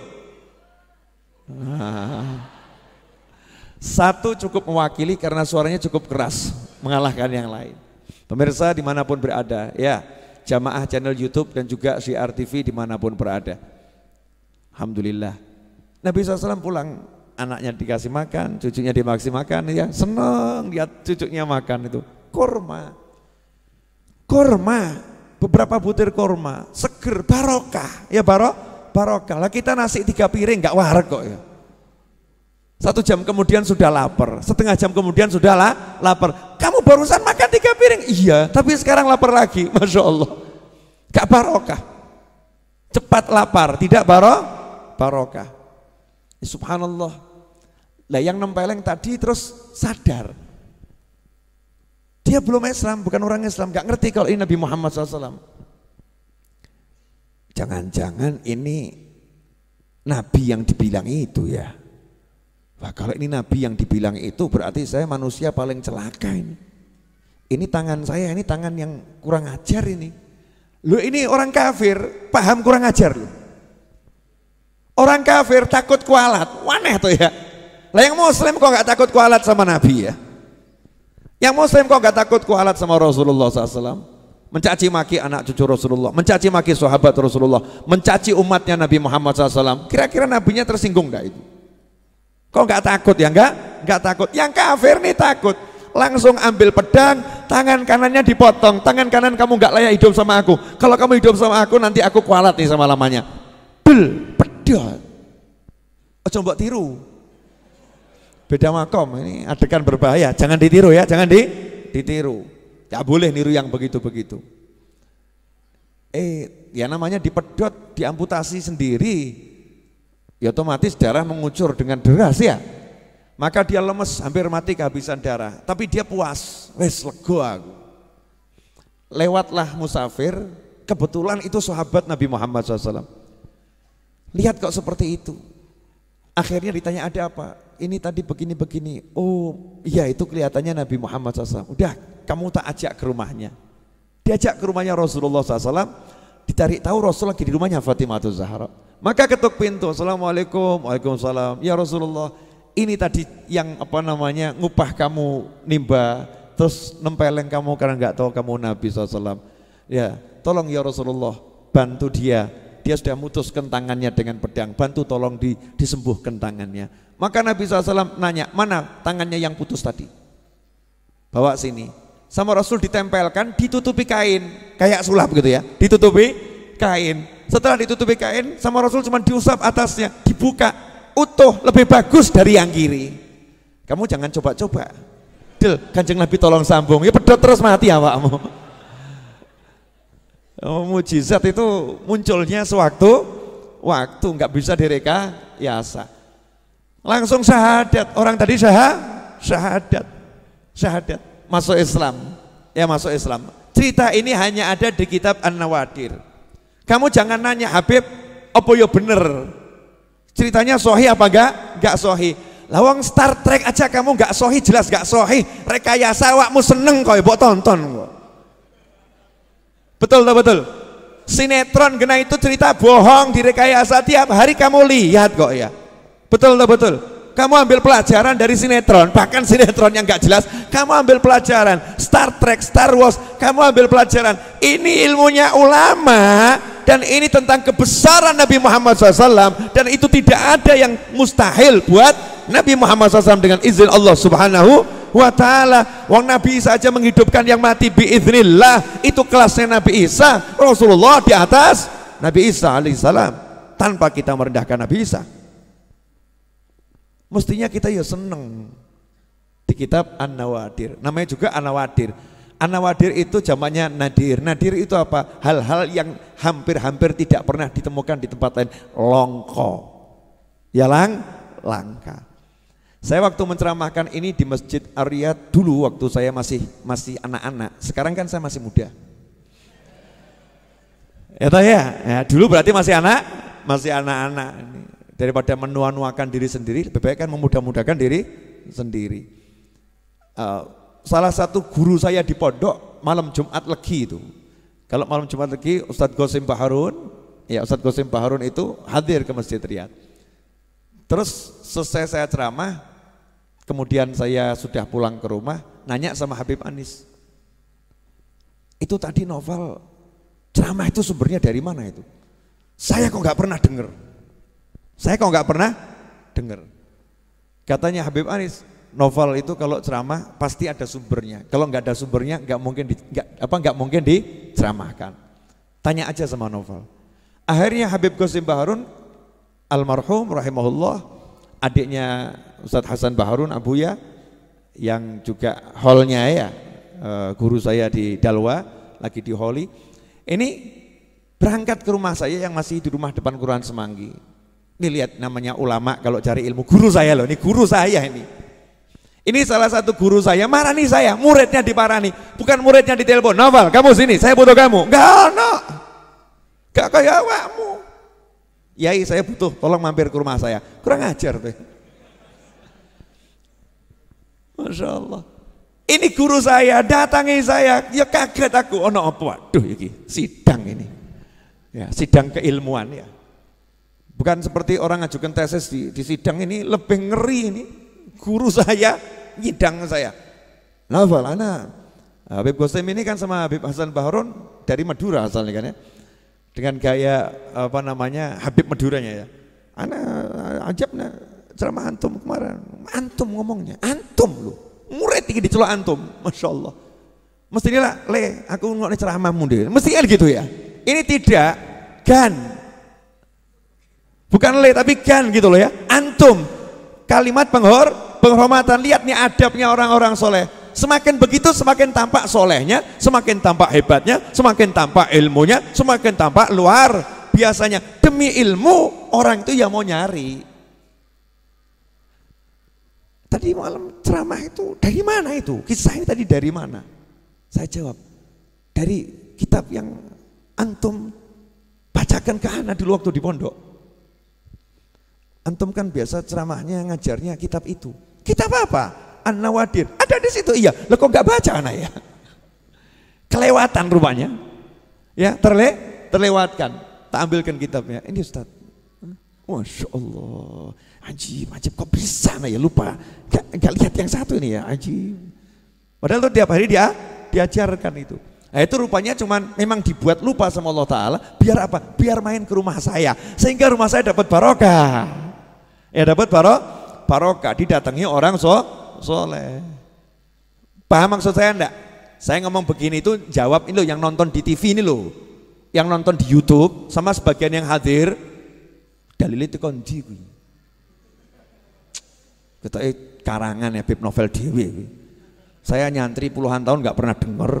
Satu cukup mewakili karena suaranya cukup keras, mengalahkan yang lain. Pemirsa dimanapun berada, ya jamaah channel YouTube dan juga Syiar TV dimanapun berada. Alhamdulillah, Nabi SAW pulang, anaknya dikasih makan, cucunya dikasih makan, ya seneng lihat cucunya makan itu kurma. Beberapa butir kurma, seger, barokah, ya barokah. Lah kita nasi 3 piring nggak warak kok ya. 1 jam kemudian sudah lapar, setengah jam kemudian sudah lapar. Kamu barusan makan 3 piring, iya, tapi sekarang lapar lagi, Masya Allah. Gak barokah, cepat lapar, tidak barokah. Subhanallah. Lah yang nempeleng tadi terus sadar. Dia belum Islam, bukan orang Islam, gak ngerti kalau ini Nabi Muhammad SAW. Jangan-jangan ini Nabi yang dibilang itu ya. Wah, kalau ini Nabi yang dibilang itu berarti saya manusia paling celaka ini. Ini tangan saya, ini tangan yang kurang ajar ini. Loh ini orang kafir, paham kurang ajar loh. Orang kafir takut kualat, waneh tuh ya. Lah yang muslim kok gak takut kualat sama Nabi ya. Yang muslim kok gak takut kualat sama Rasulullah SAW, mencaci maki anak cucu Rasulullah, mencaci maki sahabat Rasulullah, mencaci umatnya Nabi Muhammad SAW. Kira-kira nabinya tersinggung gak itu? Kok gak takut ya? Gak takut. Yang kafir nih takut, langsung ambil pedang, tangan kanannya dipotong, tangan kanan kamu gak layak hidup sama aku, kalau kamu hidup sama aku nanti aku kualat nih sama lamanya. Pedang. Ojo mbok tiru. Beda makom, ini adegan berbahaya, jangan ditiru ya, jangan ditiru. Gak boleh niru yang begitu-begitu. Ya namanya dipedot, diamputasi sendiri, ya otomatis darah mengucur dengan deras ya. Maka dia lemes, hampir mati kehabisan darah, tapi dia puas, wes lego aku. Lewatlah musafir, kebetulan itu sahabat Nabi Muhammad SAW. Lihat kok seperti itu. Akhirnya ditanya ada apa? Ini tadi begini-begini. Oh iya itu kelihatannya Nabi Muhammad SAW. Udah kamu tak ajak ke rumahnya. Diajak ke rumahnya Rasulullah SAW. Ditarik tahu Rasul lagi di rumahnya Fatimah Zahra. Maka ketuk pintu. Assalamualaikum. Waalaikumsalam. Ya Rasulullah, ini tadi yang apa namanya ngupah kamu nimba, terus nempeleng kamu karena nggak tahu kamu Nabi SAW. Ya, tolong ya Rasulullah, bantu dia. Dia sudah mutuskan tangannya dengan pedang, bantu tolong disembuhkan tangannya. Maka Nabi SAW nanya, mana tangannya yang putus tadi? Bawa sini. Sama Rasul ditempelkan, ditutupi kain, kayak sulap gitu ya, ditutupi kain. Setelah ditutupi kain, sama Rasul cuma diusap atasnya, dibuka, utuh, lebih bagus dari yang kiri. Kamu jangan coba-coba. Del, Kanjeng Nabi tolong sambung, ya pedot terus mati awakmu. Mujizat itu munculnya sewaktu nggak bisa direkayasa. Langsung syahadat, orang tadi syahadat masuk Islam, ya masuk Islam. Cerita ini hanya ada di kitab An-Nawadir. Kamu jangan nanya Habib, apa ya bener? Ceritanya sahih apa enggak sahih. Lawang Star Trek aja kamu enggak sahih, jelas enggak sahih. Rekayasa awakmu seneng kok mbok tonton kok. Betul tak betul? Sinetron kena itu cerita bohong direkayasa tiap hari kamu lihat kok ya. Betul tak betul? Kamu ambil pelajaran dari sinetron, bahkan sinetron yang enggak jelas, kamu ambil pelajaran. Star Trek, Star Wars, kamu ambil pelajaran. Ini ilmunya ulama, dan ini tentang kebesaran Nabi Muhammad SAW, dan itu tidak ada yang mustahil buat Nabi Muhammad SAW dengan izin Allah Subhanahu wa ta'ala. Wong Nabi Isa aja menghidupkan yang mati biiznillah, itu kelasnya Nabi Isa. Rasulullah di atas Nabi Isa alaihissalam, tanpa kita merendahkan Nabi Isa. Mestinya kita ya seneng. Di kitab An-Nawadir, namanya juga An-Nawadir. An-Nawadir itu jamaknya nadir. Nadir itu apa? Hal-hal yang hampir-hampir tidak pernah ditemukan di tempat lain. Longko, ya langka. Saya waktu menceramahkan ini di Masjid Ar-Riyad dulu waktu saya masih anak-anak. Sekarang kan saya masih muda. Ya, dulu berarti masih anak-anak. Daripada menua-nuakan diri sendiri, lebih baik kan memudah-mudahkan diri sendiri. Salah satu guru saya di pondok malam Jumat Legi itu. Kalau malam Jumat Legi, Ustadz Qasim Baharun, ya Ustadz Qasim Baharun itu hadir ke Masjid Riyad. Terus selesai saya ceramah, kemudian saya sudah pulang ke rumah, nanya sama Habib Anis, itu tadi novel ceramah itu sumbernya dari mana itu? Saya kok nggak pernah dengar. Katanya Habib Anis, novel itu kalau ceramah pasti ada sumbernya. Kalau nggak ada sumbernya nggak mungkin diceramahkan. Tanya aja sama novel. Akhirnya Habib Qasim Baharun almarhum rahimahullah, adiknya Ustadz Hasan Baharun Abuya, yang juga holnya ya, guru saya di Dalwa, lagi di Holi. Ini berangkat ke rumah saya yang masih di rumah depan Kelurahan Semanggi. Ini lihat namanya ulama kalau cari ilmu, guru saya loh, ini guru saya ini. Ini salah satu guru saya, marani saya, muridnya diparani, bukan muridnya ditelepon, Novel kamu sini, saya butuh kamu. Gak kayak awakmu. Yai saya butuh, tolong mampir ke rumah saya. Kurang ajar tuh. Masya Allah. Ini guru saya, datangi saya, ya kaget aku. Oh no apa, waduh ini sidang ini. Ya, sidang keilmuan ya. Bukan seperti orang ngajukan tesis di sidang ini, lebih ngeri ini. Guru saya, nyidang saya. Novel, Habib Qasim ini kan sama Habib Hasan Baharun dari Madura asalnya kan ya. Dengan gaya apa namanya Habib Maduranya ya. Ajabnya ceramah antum kemarin. Antum ngomongnya, antum loh. Murid ini dicelok antum, Masya Allah. Mestinya aku ngomongnya ceramahmu deh. Mestinya gitu ya. Ini tidak, gan. Bukan tapi gan gitu loh ya. Antum, kalimat penghormatan. Lihat nih adabnya orang-orang soleh. Semakin begitu semakin tampak solehnya, semakin tampak hebatnya, semakin tampak ilmunya, semakin tampak luar biasanya. Demi ilmu orang itu ya mau nyari. Tadi malam ceramah itu dari mana itu? Kisahnya tadi dari mana? Saya jawab, dari kitab yang antum bacakan ke anak dulu waktu di pondok. Antum kan biasa ceramahnya ngajarnya kitab itu. Kitab apa? An-Nawadir. Ada di situ. Iya. Lah kok nggak baca anak ya? Kelewatan rupanya. Ya, terlewatkan. Tak ambilkan kitabnya. Ini Ustaz. Masya Allah, ajib kok bisa ya lupa, gak lihat yang satu ini ya, ajib. Padahal tuh tiap hari dia diajarkan itu. Nah itu rupanya cuman memang dibuat lupa sama Allah Ta'ala, biar apa? Biar main ke rumah saya, sehingga rumah saya dapat barokah. Ya dapat barokah, didatangi orang soleh. Paham maksud saya enggak? Saya ngomong begini itu jawab ini loh, yang nonton di TV ini loh, yang nonton di YouTube sama sebagian yang hadir, dalil itu konji. Kita karangan ya Bib Novel Dewi. Saya nyantri puluhan tahun nggak pernah dengar.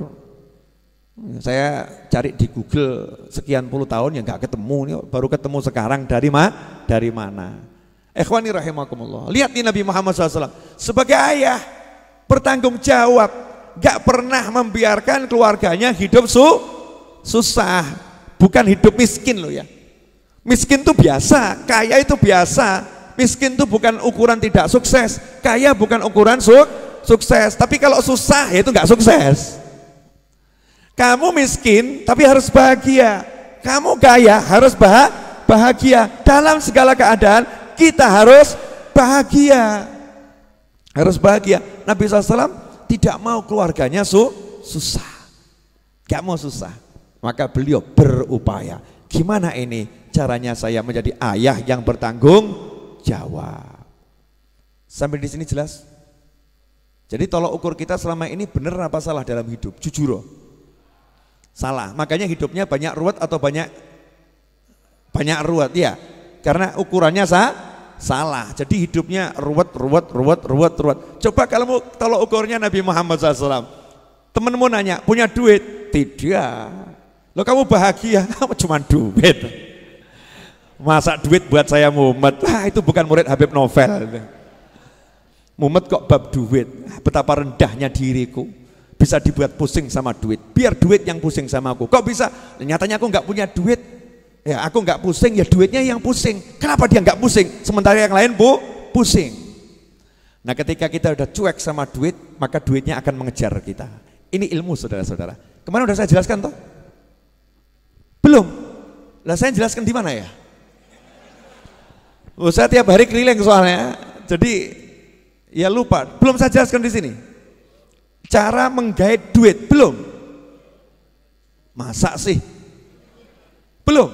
Saya cari di Google sekian puluh tahun ya nggak ketemu, nih baru ketemu sekarang. Dari mana? Ikhwani rahimakumullah. Lihat nih Nabi Muhammad SAW sebagai ayah bertanggung jawab, nggak pernah membiarkan keluarganya hidup susah, bukan hidup miskin loh ya. Miskin itu biasa, kaya itu biasa. Miskin itu bukan ukuran tidak sukses, kaya bukan ukuran sukses. Tapi kalau susah ya itu nggak sukses. Kamu miskin tapi harus bahagia, kamu kaya harus bahagia. Dalam segala keadaan kita harus bahagia, Nabi SAW tidak mau keluarganya susah, gak mau susah, maka beliau berupaya. Gimana ini caranya saya menjadi ayah yang bertanggung jawab? Sampai di sini jelas? Jadi tolok ukur kita selama ini benar apa salah dalam hidup? Jujur, salah. Makanya hidupnya banyak ruwet atau banyak ruwet ya, karena ukurannya salah. Jadi hidupnya ruwet. Coba kalau tolok ukurnya Nabi Muhammad SAW. Temenmu nanya, punya duit? Tidak. Loh kamu bahagia? Cuma duit. Masa duit buat saya mumet? Itu bukan murid Habib Novel. Mumet kok bab duit. Betapa rendahnya diriku, bisa dibuat pusing sama duit. Biar duit yang pusing sama aku. Kok bisa? Nyatanya aku nggak punya duit. Ya aku nggak pusing, ya duitnya yang pusing. Kenapa dia nggak pusing? Sementara yang lain pusing. Nah ketika kita udah cuek sama duit, maka duitnya akan mengejar kita. Ini ilmu saudara-saudara. Kemarin udah saya jelaskan toh? Belum? Lah saya jelaskan di mana ya? Saya tiap hari keliling soalnya. Jadi ya lupa, belum saya jelaskan di sini. Cara menggait duit belum? Masa sih? Belum?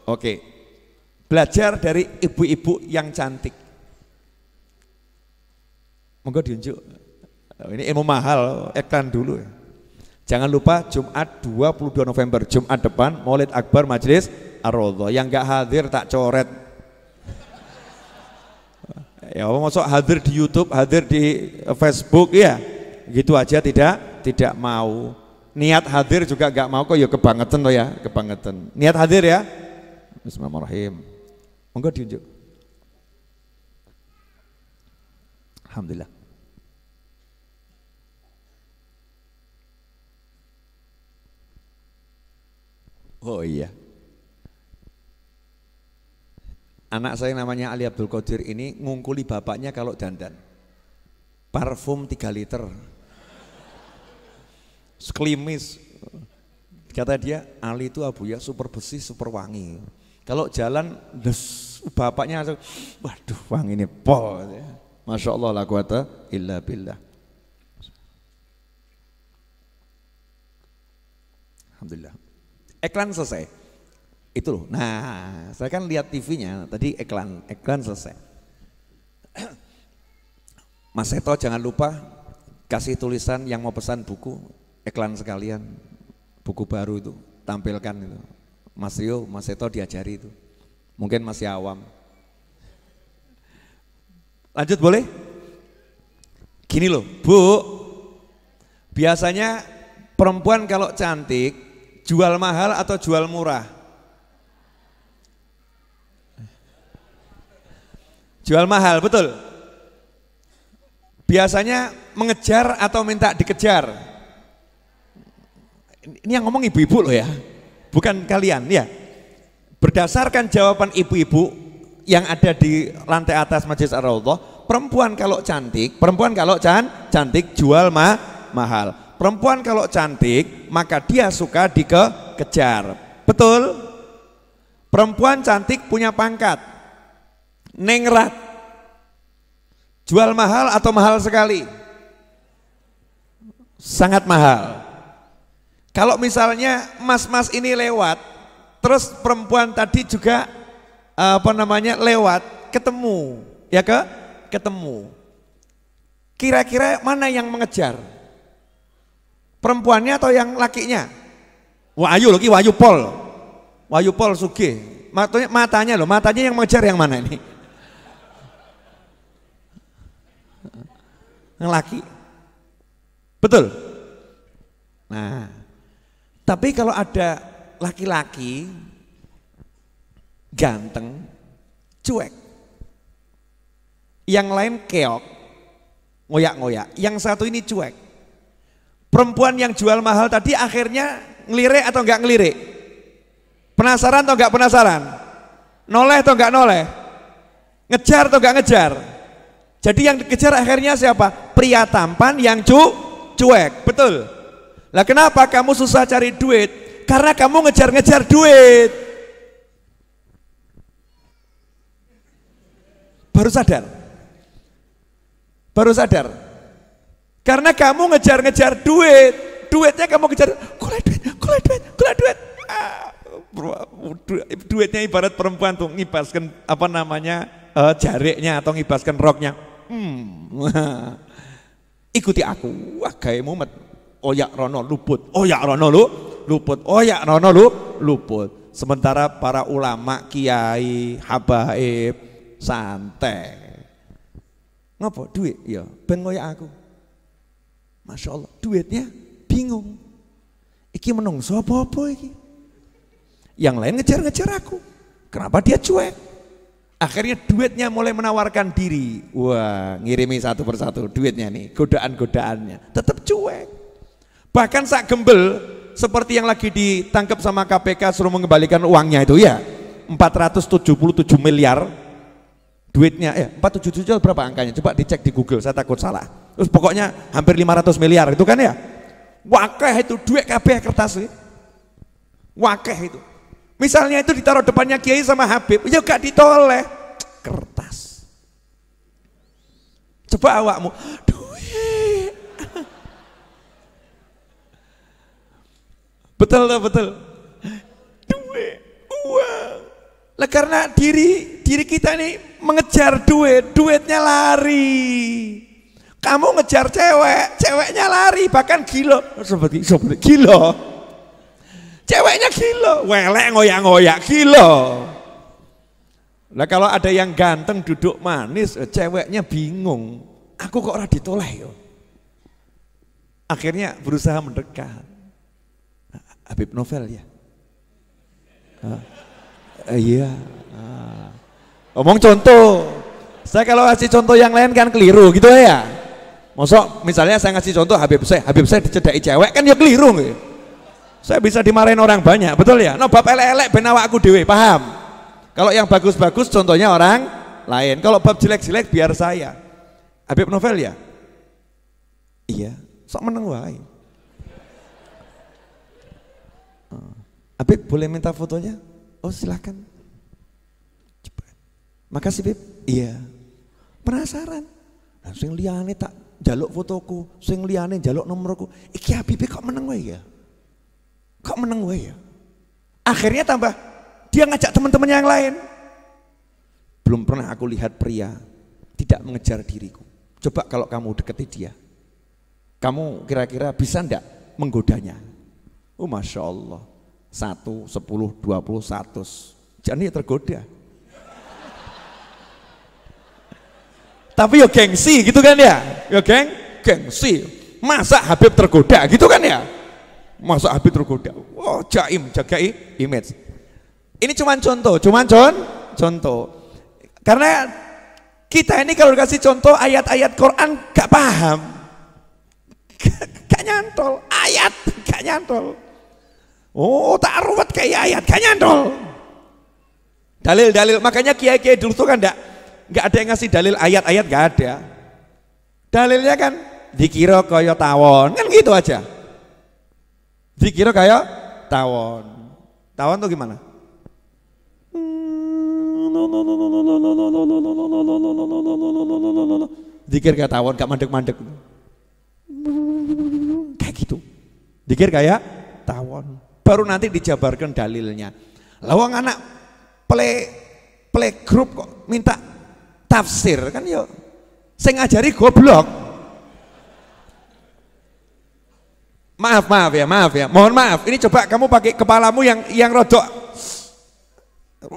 Oke. Belajar dari ibu-ibu yang cantik. Monggo diunjuk. Ini ilmu mahal, iklan dulu ya. Jangan lupa Jumat 22 November, Jumat depan Maulid Akbar Majelis Ar-Raudhah. Yang enggak hadir tak coret. Ya masuk hadir di YouTube, hadir di Facebook ya, gitu aja tidak mau. Niat hadir juga gak mau kok ya, kebangetan loh ya, kebangetan. Niat hadir ya. Bismillahirrahmanirrahim. Monggo diunjuk. Alhamdulillah. Oh iya. Anak saya namanya Ali Abdul Qadir ini ngungkuli bapaknya kalau dandan. Parfum 3 liter. Sekelimis. Kata dia, Ali itu Abu ya super bersih, super wangi. Kalau jalan, bapaknya langsung, waduh wangi ini pol. Masya Allah la quwata illa billah. Alhamdulillah. Iklan selesai. Itu loh. Nah, saya kan lihat TV-nya tadi, iklan selesai. Mas Seto jangan lupa kasih tulisan yang mau pesan buku, iklan sekalian, buku baru itu tampilkan itu. Mas Rio, Mas Seto diajari itu. Mungkin masih awam. Lanjut boleh? Gini loh, Bu. Biasanya perempuan kalau cantik jual mahal atau jual murah? Jual mahal, betul. Biasanya mengejar atau minta dikejar? Ini yang ngomong ibu-ibu loh ya, bukan kalian ya. Berdasarkan jawaban ibu-ibu yang ada di lantai atas Majelis Ar-Raudhah, perempuan kalau cantik jual mahal. Perempuan kalau cantik maka dia suka dikejar. Betul? Perempuan cantik punya pangkat. Ningrat. Jual mahal atau mahal sekali? Sangat mahal. Kalau misalnya mas-mas ini lewat, terus perempuan tadi juga lewat, ketemu, ya ketemu. Kira-kira mana yang mengejar? Perempuannya atau yang lakinya? Wahyu lagi, Wahyu Pol Sugih. Matanya yang mengejar yang mana ini? Yang laki. Betul? Nah, tapi kalau ada laki-laki ganteng, cuek, yang lain keok, ngoyak-ngoyak, yang satu ini cuek. Perempuan yang jual mahal tadi akhirnya ngelirik atau enggak ngelirik? Penasaran atau enggak penasaran? Noleh atau enggak noleh? Ngejar atau enggak ngejar? Jadi yang dikejar akhirnya siapa? Pria tampan yang cuek, betul. Lah kenapa kamu susah cari duit? Karena kamu ngejar-ngejar duit. Baru sadar. Karena kamu ngejar-ngejar duit. Duitnya kamu kejar, kulai duit. Duitnya ibarat perempuan tuh ngibaskan jariknya atau ngibaskan roknya. Ikuti aku, gawe mumet. Oyak rono luput. Sementara para ulama, kiai, habaib santai. Ngapa duit? Ya, ben koyak aku. Masya Allah, duitnya bingung. Iki menungso apa-apa iki? Yang lain ngejar-ngejar aku. Kenapa dia cuek? Akhirnya duitnya mulai menawarkan diri. Wah, ngirimi satu persatu duitnya nih, godaan-godaannya. Tetap cuek. Bahkan sak gembel seperti yang lagi ditangkap sama KPK suruh mengembalikan uangnya itu ya. 477 miliar duitnya 477 berapa angkanya? Coba dicek di Google, saya takut salah. Terus pokoknya hampir 500 miliar itu kan ya. Wakeh itu duit kabeh kertas sih. Wakeh itu. Misalnya itu ditaruh depannya kiai sama Habib, ya gak ditoleh, kertas. Coba awakmu, duit. Betul. Duit, uang. Lah karena diri kita ini mengejar duit, duitnya lari. Kamu ngejar ceweknya lari, bahkan gila. Seperti gila. Ceweknya gila, welek ngoyak-ngoyak gila. Lah kalau ada yang ganteng duduk manis, ceweknya bingung. Aku kok ora ditoleh yo. Akhirnya berusaha mendekat. Habib Novel ya. Iya. Omong contoh. Saya kalau ngasih contoh yang lain kan keliru gitu ya. Mosok misalnya saya ngasih contoh Habib saya dicedai cewek kan ya keliru gitu. Saya bisa dimarahin orang banyak, betul ya? No bab elek-elek ben awakku dhewe, paham? Kalau yang bagus-bagus contohnya orang lain. Kalau bab jelek-jelek biar saya. Habib Novel ya? Iya, sok meneng wae. Habib boleh minta fotonya? Oh silakan. Cepat. Makasih Habib. Iya. Penasaran. Nah, sing liyane tak njaluk fotoku, sing liyane njaluk nomorku. Iki Habib kok meneng wae ya? Kok meneng gue ya? Akhirnya tambah dia ngajak teman-teman yang lain. Belum pernah aku lihat pria tidak mengejar diriku. Coba kalau kamu deketi dia, kamu kira-kira bisa ndak menggodanya? Oh Masya Allah, 1, 10, 20, 100 jadi tergoda. Tapi yo gengsi gitu kan ya? Yo gengsi. Masa Habib tergoda gitu kan ya? Masa Habib tergoda? Oh jaim, jagai image. Ini cuman contoh. Karena kita ini kalau dikasih contoh ayat-ayat Quran gak paham, gak nyantol. Ayat gak nyantol. Oh tak ruwet kayak ayat gak nyantol. Dalil-dalil, makanya kiai-kiai dulu tuh kan gak ada yang ngasih dalil ayat-ayat, gak ada. Dalilnya kan dikira kaya tawon, kan gitu aja. Dikira kayak tawon tuh gimana? Dikir kayak tawon, gak mandek-mandek. Kayak gitu. Dikir kayak tawon. Baru nanti dijabarkan dalilnya. Lawang anak playgroup kok minta tafsir kan yo. Saya ngajari goblok. Maaf ya. Mohon maaf. Ini coba kamu pakai kepalamu yang rodok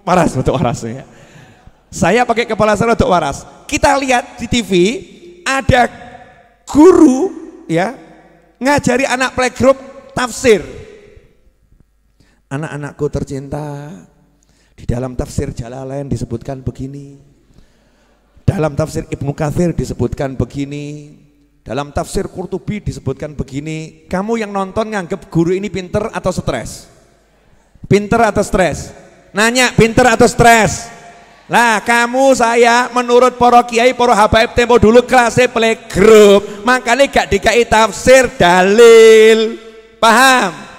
waras, rodok waras ya. Saya pakai kepala saya rodok waras. Kita lihat di TV ada guru ya ngajari anak playgroup tafsir. Anak-anakku tercinta, di dalam tafsir Jalalain disebutkan begini, dalam tafsir Ibnu Katsir disebutkan begini, dalam tafsir Qurtubi disebutkan begini. Kamu yang nonton nganggep guru ini pinter atau stres? Pinter atau stres? Nanya, pinter atau stres? Nah kamu saya menurut para kiai, para habaib tempo dulu kelasnya playgroup, makanya gak dikai tafsir dalil. Paham?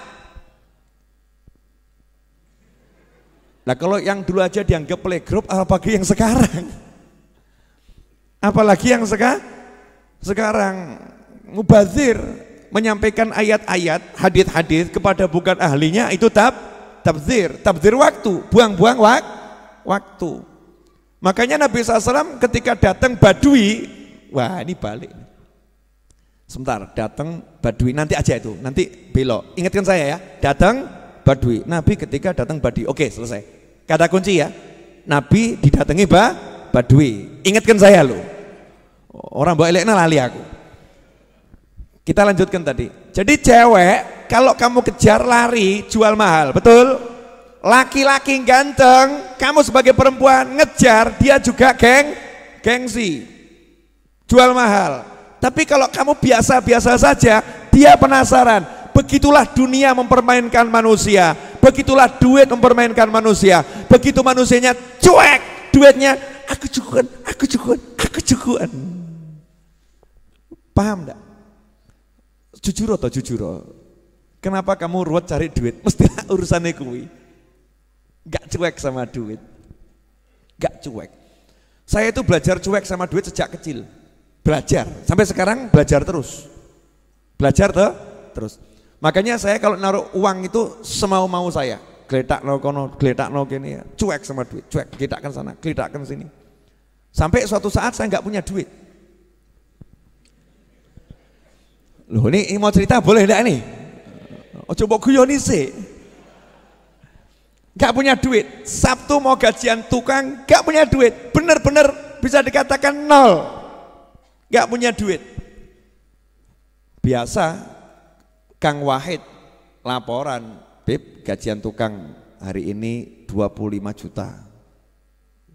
Nah kalau yang dulu aja dianggap playgroup, apalagi yang sekarang? Apalagi yang sekarang mubazir menyampaikan ayat-ayat, hadis-hadis kepada bukan ahlinya, itu tabzir waktu, buang-buang waktu. Makanya Nabi SAW ketika datang Badui, wah ini balik. Sebentar, datang Badui, nanti aja itu, nanti belok. Ingatkan saya ya, datang Badui. Nabi ketika datang Badui, oke selesai. Kata kunci ya, Nabi didatangi Badui. Ingatkan saya loh. Orang bawa elekna lali aku. Kita lanjutkan tadi. Jadi cewek kalau kamu kejar lari jual mahal, betul? Laki-laki ganteng, kamu sebagai perempuan ngejar, dia juga gengsi, jual mahal. Tapi kalau kamu biasa-biasa saja, dia penasaran. Begitulah dunia mempermainkan manusia, begitulah duit mempermainkan manusia. Begitu manusianya cuek, duitnya aku cukuran. Paham enggak? Jujur atau jujur? Kenapa kamu ruwet cari duit? Mestilah urusannya kuwi. Gak cuek sama duit, gak cuek. Saya itu belajar cuek sama duit sejak kecil, belajar sampai sekarang, belajar terus, terus. Makanya saya kalau naruh uang itu semau-mau saya, geletak no kono, geletak no gini, ya. Cuek sama duit, cuek, geletakkan sana, geletakkan sini. Sampai suatu saat saya nggak punya duit. Loh ini mau cerita boleh enggak nih? Oh coba guyoni sih. Gak punya duit, Sabtu mau gajian tukang, gak punya duit, bener-bener bisa dikatakan nol, gak punya duit. Biasa Kang Wahid laporan, Bib gajian tukang hari ini 25 juta.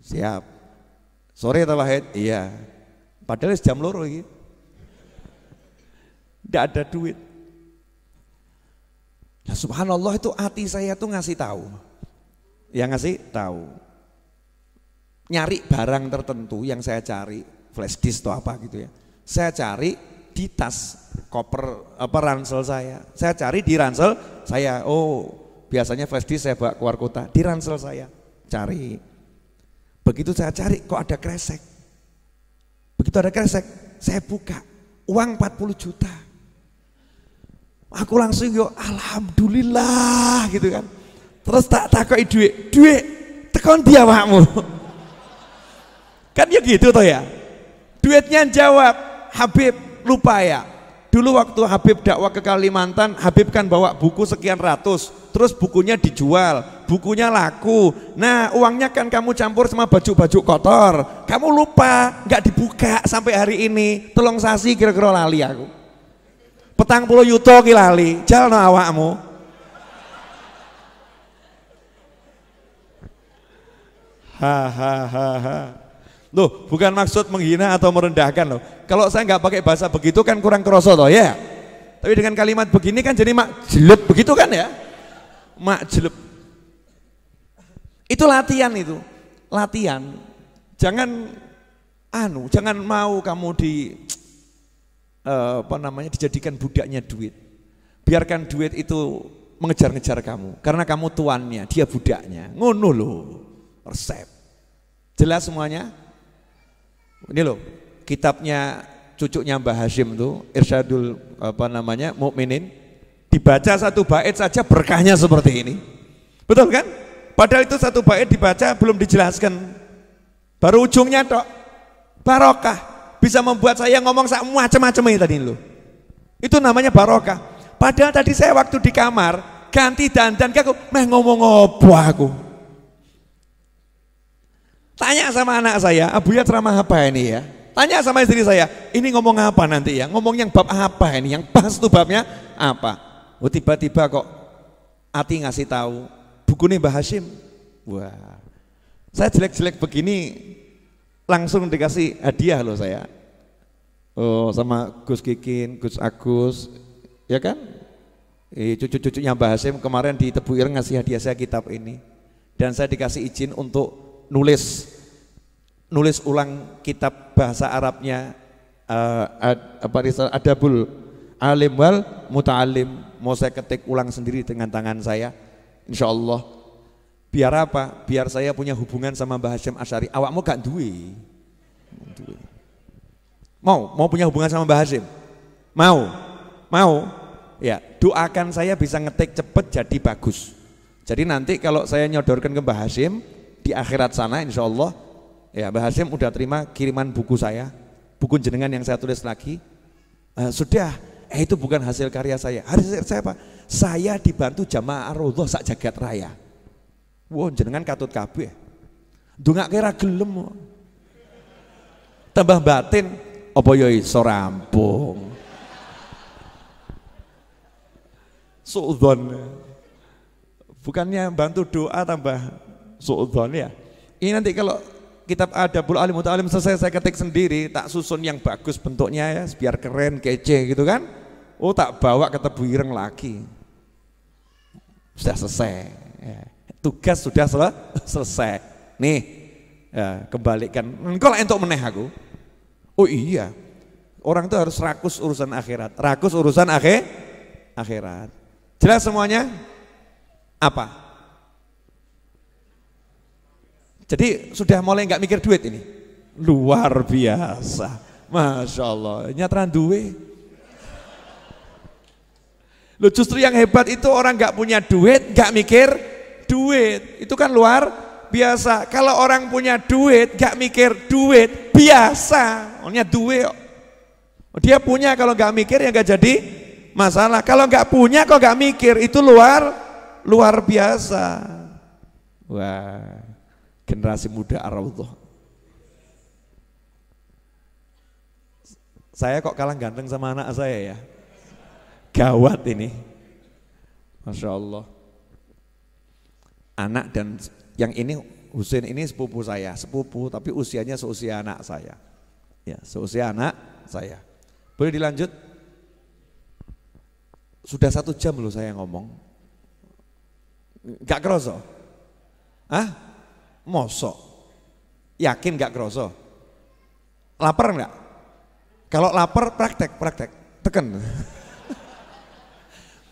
Siap. Sore atau Wahid? Iya. Padahal jam loro gitu. Gak ada duit. Nah, subhanallah itu hati saya tuh ngasih tahu. Yang ngasih tahu, nyari barang tertentu yang saya cari, flash disk atau apa gitu ya, saya cari di tas koper ransel saya cari di ransel saya. Oh biasanya flash disk saya bawa keluar kota, di ransel saya cari. Begitu saya cari kok ada kresek, begitu ada kresek saya buka, uang 40 juta. Aku langsung yo alhamdulillah gitu kan. Terus tak takoki duit tekon dia awakmu. Kan ya gitu toh ya. Duitnya jawab, Habib lupa ya. Dulu waktu Habib dakwah ke Kalimantan, Habib kan bawa buku sekian ratus, terus bukunya dijual, bukunya laku. Nah uangnya kan kamu campur sama baju-baju kotor, kamu lupa, nggak dibuka sampai hari ini. Tolong sasi kira-kira lali aku. 40 yuto ki lali, jalno awakmu. Hahaha. Loh, bukan maksud menghina atau merendahkan loh. Kalau saya nggak pakai bahasa begitu kan kurang kroso toh ya. Tapi dengan kalimat begini kan jadi mak jelek begitu kan ya. Mak jelek. Itu latihan itu. Latihan. Jangan mau kamu dijadikan budaknya duit. Biarkan duit itu mengejar-ngejar kamu karena kamu tuannya, dia budaknya. Ngono loh. Resep. Jelas semuanya? Ini loh, kitabnya cucunya Mbah Hashim tuh, Irsyadul Mukminin, dibaca satu bait saja berkahnya seperti ini. Betul kan? Padahal itu satu bait dibaca belum dijelaskan. Baru ujungnya tok. Barokah. Bisa membuat saya ngomong macam-macam ini tadi loh. Itu namanya barokah. Padahal tadi saya waktu di kamar ganti dandan aku ngomong apa aku. Tanya sama anak saya, Abuya ceramah apa ini ya? Tanya sama istri saya, ini ngomong apa nanti ya? Ngomong yang bab apa ini? Yang pas tuh babnya apa? Oh tiba-tiba kok Ati ngasih tahu bukunya Mbah Hashim. Wah, saya jelek-jelek begini langsung dikasih hadiah loh saya. Oh sama Gus Kikin, Gus Agus, ya kan? Cucu-cucunya Mbah Hashim kemarin di Tebu Ireng ngasih hadiah saya kitab ini. Dan saya dikasih izin untuk nulis ulang kitab bahasa Arabnya Adabul Alim wal Muta'alim. Mau saya ketik ulang sendiri dengan tangan saya, insya Allah. Biar apa? Biar saya punya hubungan sama Mbah Hashim Asy'ari. Awakmu gak duwe? Mau punya hubungan sama Mbah Hashim? Mau? Ya, doakan saya bisa ngetik cepet jadi bagus. Jadi nanti kalau saya nyodorkan ke Mbah Hashim di akhirat sana, insya Allah, ya Mbah Hashim udah terima kiriman buku saya, buku jenengan yang saya tulis lagi. Sudah, itu bukan hasil karya saya. Hasil saya apa? Saya dibantu Jamaah Ar-Raudhah sak jagat raya. Wah, jenengan katut kabeh. Ndongake ra gelem. Tambah batin, apa ya iso rampung. Suudzon. Bukannya bantu doa tambah suudzon ya. Ini nanti kalau kitab Adabul Alim Muta'alim selesai saya ketik sendiri, tak susun yang bagus bentuknya ya, biar keren, kece gitu kan. Oh tak bawa ke Tebu Ireng lagi. Sudah selesai. Ya. Tugas sudah selesai. Nih, ya, kembalikan. Engkau lah entuk meneh aku. Oh iya, orang itu harus rakus urusan akhirat. Rakus urusan akhirat. Jelas semuanya? Apa? Jadi sudah mulai nggak mikir duit ini. Luar biasa, masya Allah. Nyatran duwe. Lo justru yang hebat itu orang nggak punya duit, nggak mikir duit. Itu kan luar biasa. Kalau orang punya duit, nggak mikir duit, biasa. Orangnya duit. Dia punya, kalau nggak mikir ya nggak jadi masalah. Kalau nggak punya kok nggak mikir, itu luar biasa. Wah, generasi muda Ar-Raudhah. Saya kok kalah ganteng sama anak saya ya. Gawat ini, masya Allah. Anak dan yang ini Husain ini sepupu saya, sepupu tapi usianya seusia anak saya. Ya, seusia anak saya. Boleh dilanjut? Sudah 1 jam loh saya ngomong. Gak kerasa? Hah? Mosok? Yakin gak kerasa? Lapar enggak? Kalau lapar praktek, teken.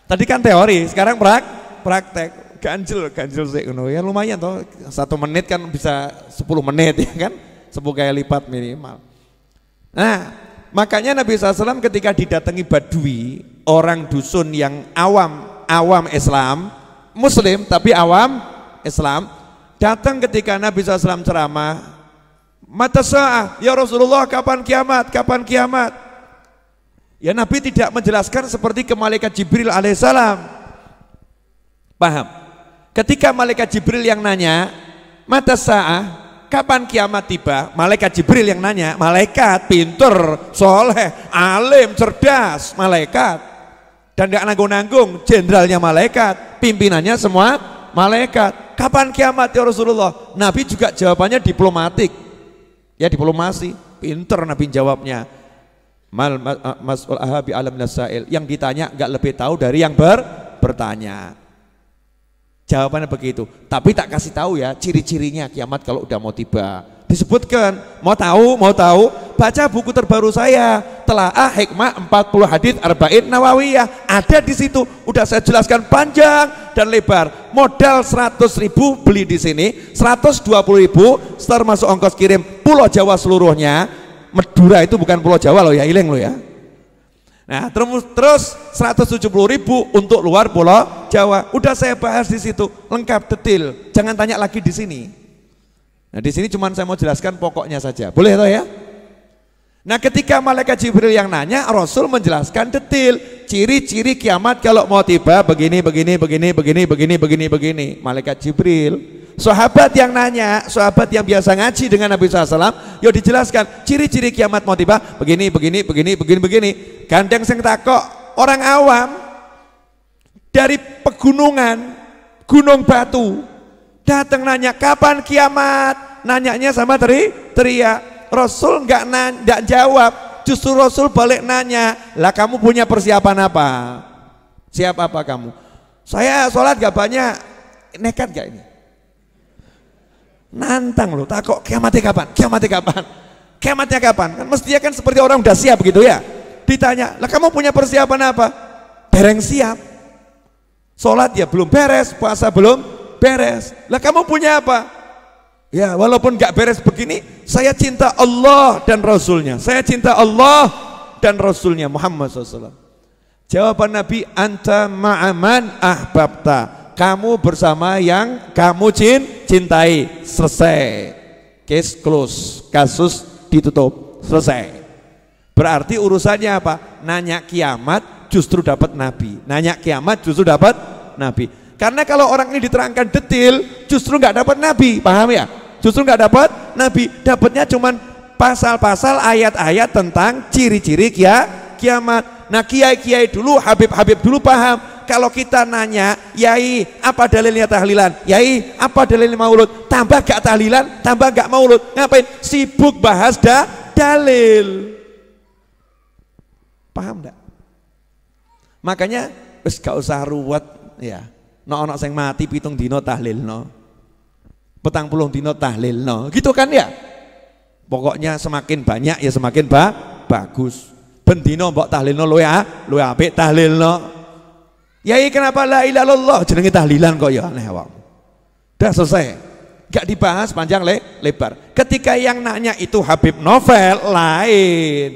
Tadi kan teori, sekarang praktek. Ganjil sih, ya lumayan toh. 1 menit kan bisa 10 menit ya kan? 10 kali lipat minimal. Nah, makanya Nabi SAW ketika didatangi Badui, orang dusun yang awam Islam, Muslim tapi awam Islam, datang ketika Nabi SAW ceramah, mata sa'ah, ya Rasulullah kapan kiamat? Ya Nabi tidak menjelaskan seperti ke malaikat Jibril alaihissalam. Paham? Ketika malaikat Jibril yang nanya, mata sa'ah, kapan kiamat tiba? Malaikat Jibril yang nanya, malaikat pinter, soleh, alim, cerdas, malaikat. Dan gak nanggung-nanggung, jenderalnya malaikat, pimpinannya semua malaikat. Kapan kiamat ya Rasulullah? Nabi juga jawabannya diplomatik. Ya diplomasi, pinter Nabi jawabnya. Mas'ul ahabi alam nasail, yang ditanya nggak lebih tahu dari yang bertanya. Jawabannya begitu, tapi tak kasih tahu ya ciri-cirinya kiamat kalau udah mau tiba. Disebutkan, mau tahu, baca buku terbaru saya, Telaah Hikmah 40 Hadits Arba'in Nawawiyah. Ada di situ, udah saya jelaskan panjang dan lebar. Modal 100.000 beli di sini, 120.000 termasuk ongkos kirim Pulau Jawa seluruhnya. Madura itu bukan Pulau Jawa loh ya, ileng loh ya. Nah, terus 170.000 untuk luar Pulau Jawa. Udah saya bahas di situ, lengkap detail. Jangan tanya lagi di sini. Nah, di sini cuma saya mau jelaskan pokoknya saja. Boleh toh ya? Nah, ketika malaikat Jibril yang nanya, Rasul menjelaskan detail ciri-ciri kiamat kalau mau tiba begini. Malaikat Jibril. Sahabat yang nanya, sahabat yang biasa ngaji dengan Nabi SAW, yo dijelaskan ciri-ciri kiamat mau tiba begini. Gandeng sing takok orang awam dari pegunungan, gunung batu, datang nanya kapan kiamat, nanyanya sama teriak. Rasul nggak jawab, justru Rasul balik nanya, lah kamu punya persiapan apa? Siap apa kamu? Saya sholat gak banyak, nekat gak ini? Nantang loh, takut kiamatnya kapan? Kan mestinya kan seperti orang udah siap gitu ya. Ditanya, lah kamu punya persiapan apa? Dereng siap. Sholat ya belum beres, puasa belum beres. Lah kamu punya apa? Ya walaupun gak beres begini, saya cinta Allah dan Rasulnya. Saya cinta Allah dan Rasulnya Muhammad SAW. Jawaban Nabi, anta ma'aman ahbabta. Kamu bersama yang kamu cintai. Selesai. Case close. Kasus ditutup. Selesai. Berarti urusannya apa? Nanya kiamat justru dapat Nabi. Nanya kiamat justru dapat Nabi. Karena kalau orang ini diterangkan detail, justru nggak dapat Nabi. Paham ya? Justru nggak dapat Nabi. Dapatnya cuman pasal-pasal ayat-ayat tentang ciri-ciri kiamat. Nah, kiai-kiai dulu, Habib-habib dulu paham. Kalau kita nanya, Yai apa dalilnya tahlilan? Yai apa dalilnya maulud? Tambah gak tahlilan, tambah gak maulud. Ngapain? Sibuk bahas dalil. Paham gak? Makanya wis gak usah ruwet ya. Ono sing mati 7 dino tahlilno. 40 dino tahlilno. Gitu kan ya? Pokoknya semakin banyak ya semakin bagus. Ben dino mbok tahlilno luwe apik tahlilno. Yai kenapa la ilaha illallah jenenge tahlilan kok ya aneh wong. Udah selesai. Gak dibahas panjang lebar. Ketika yang nanya itu Habib Novel lain.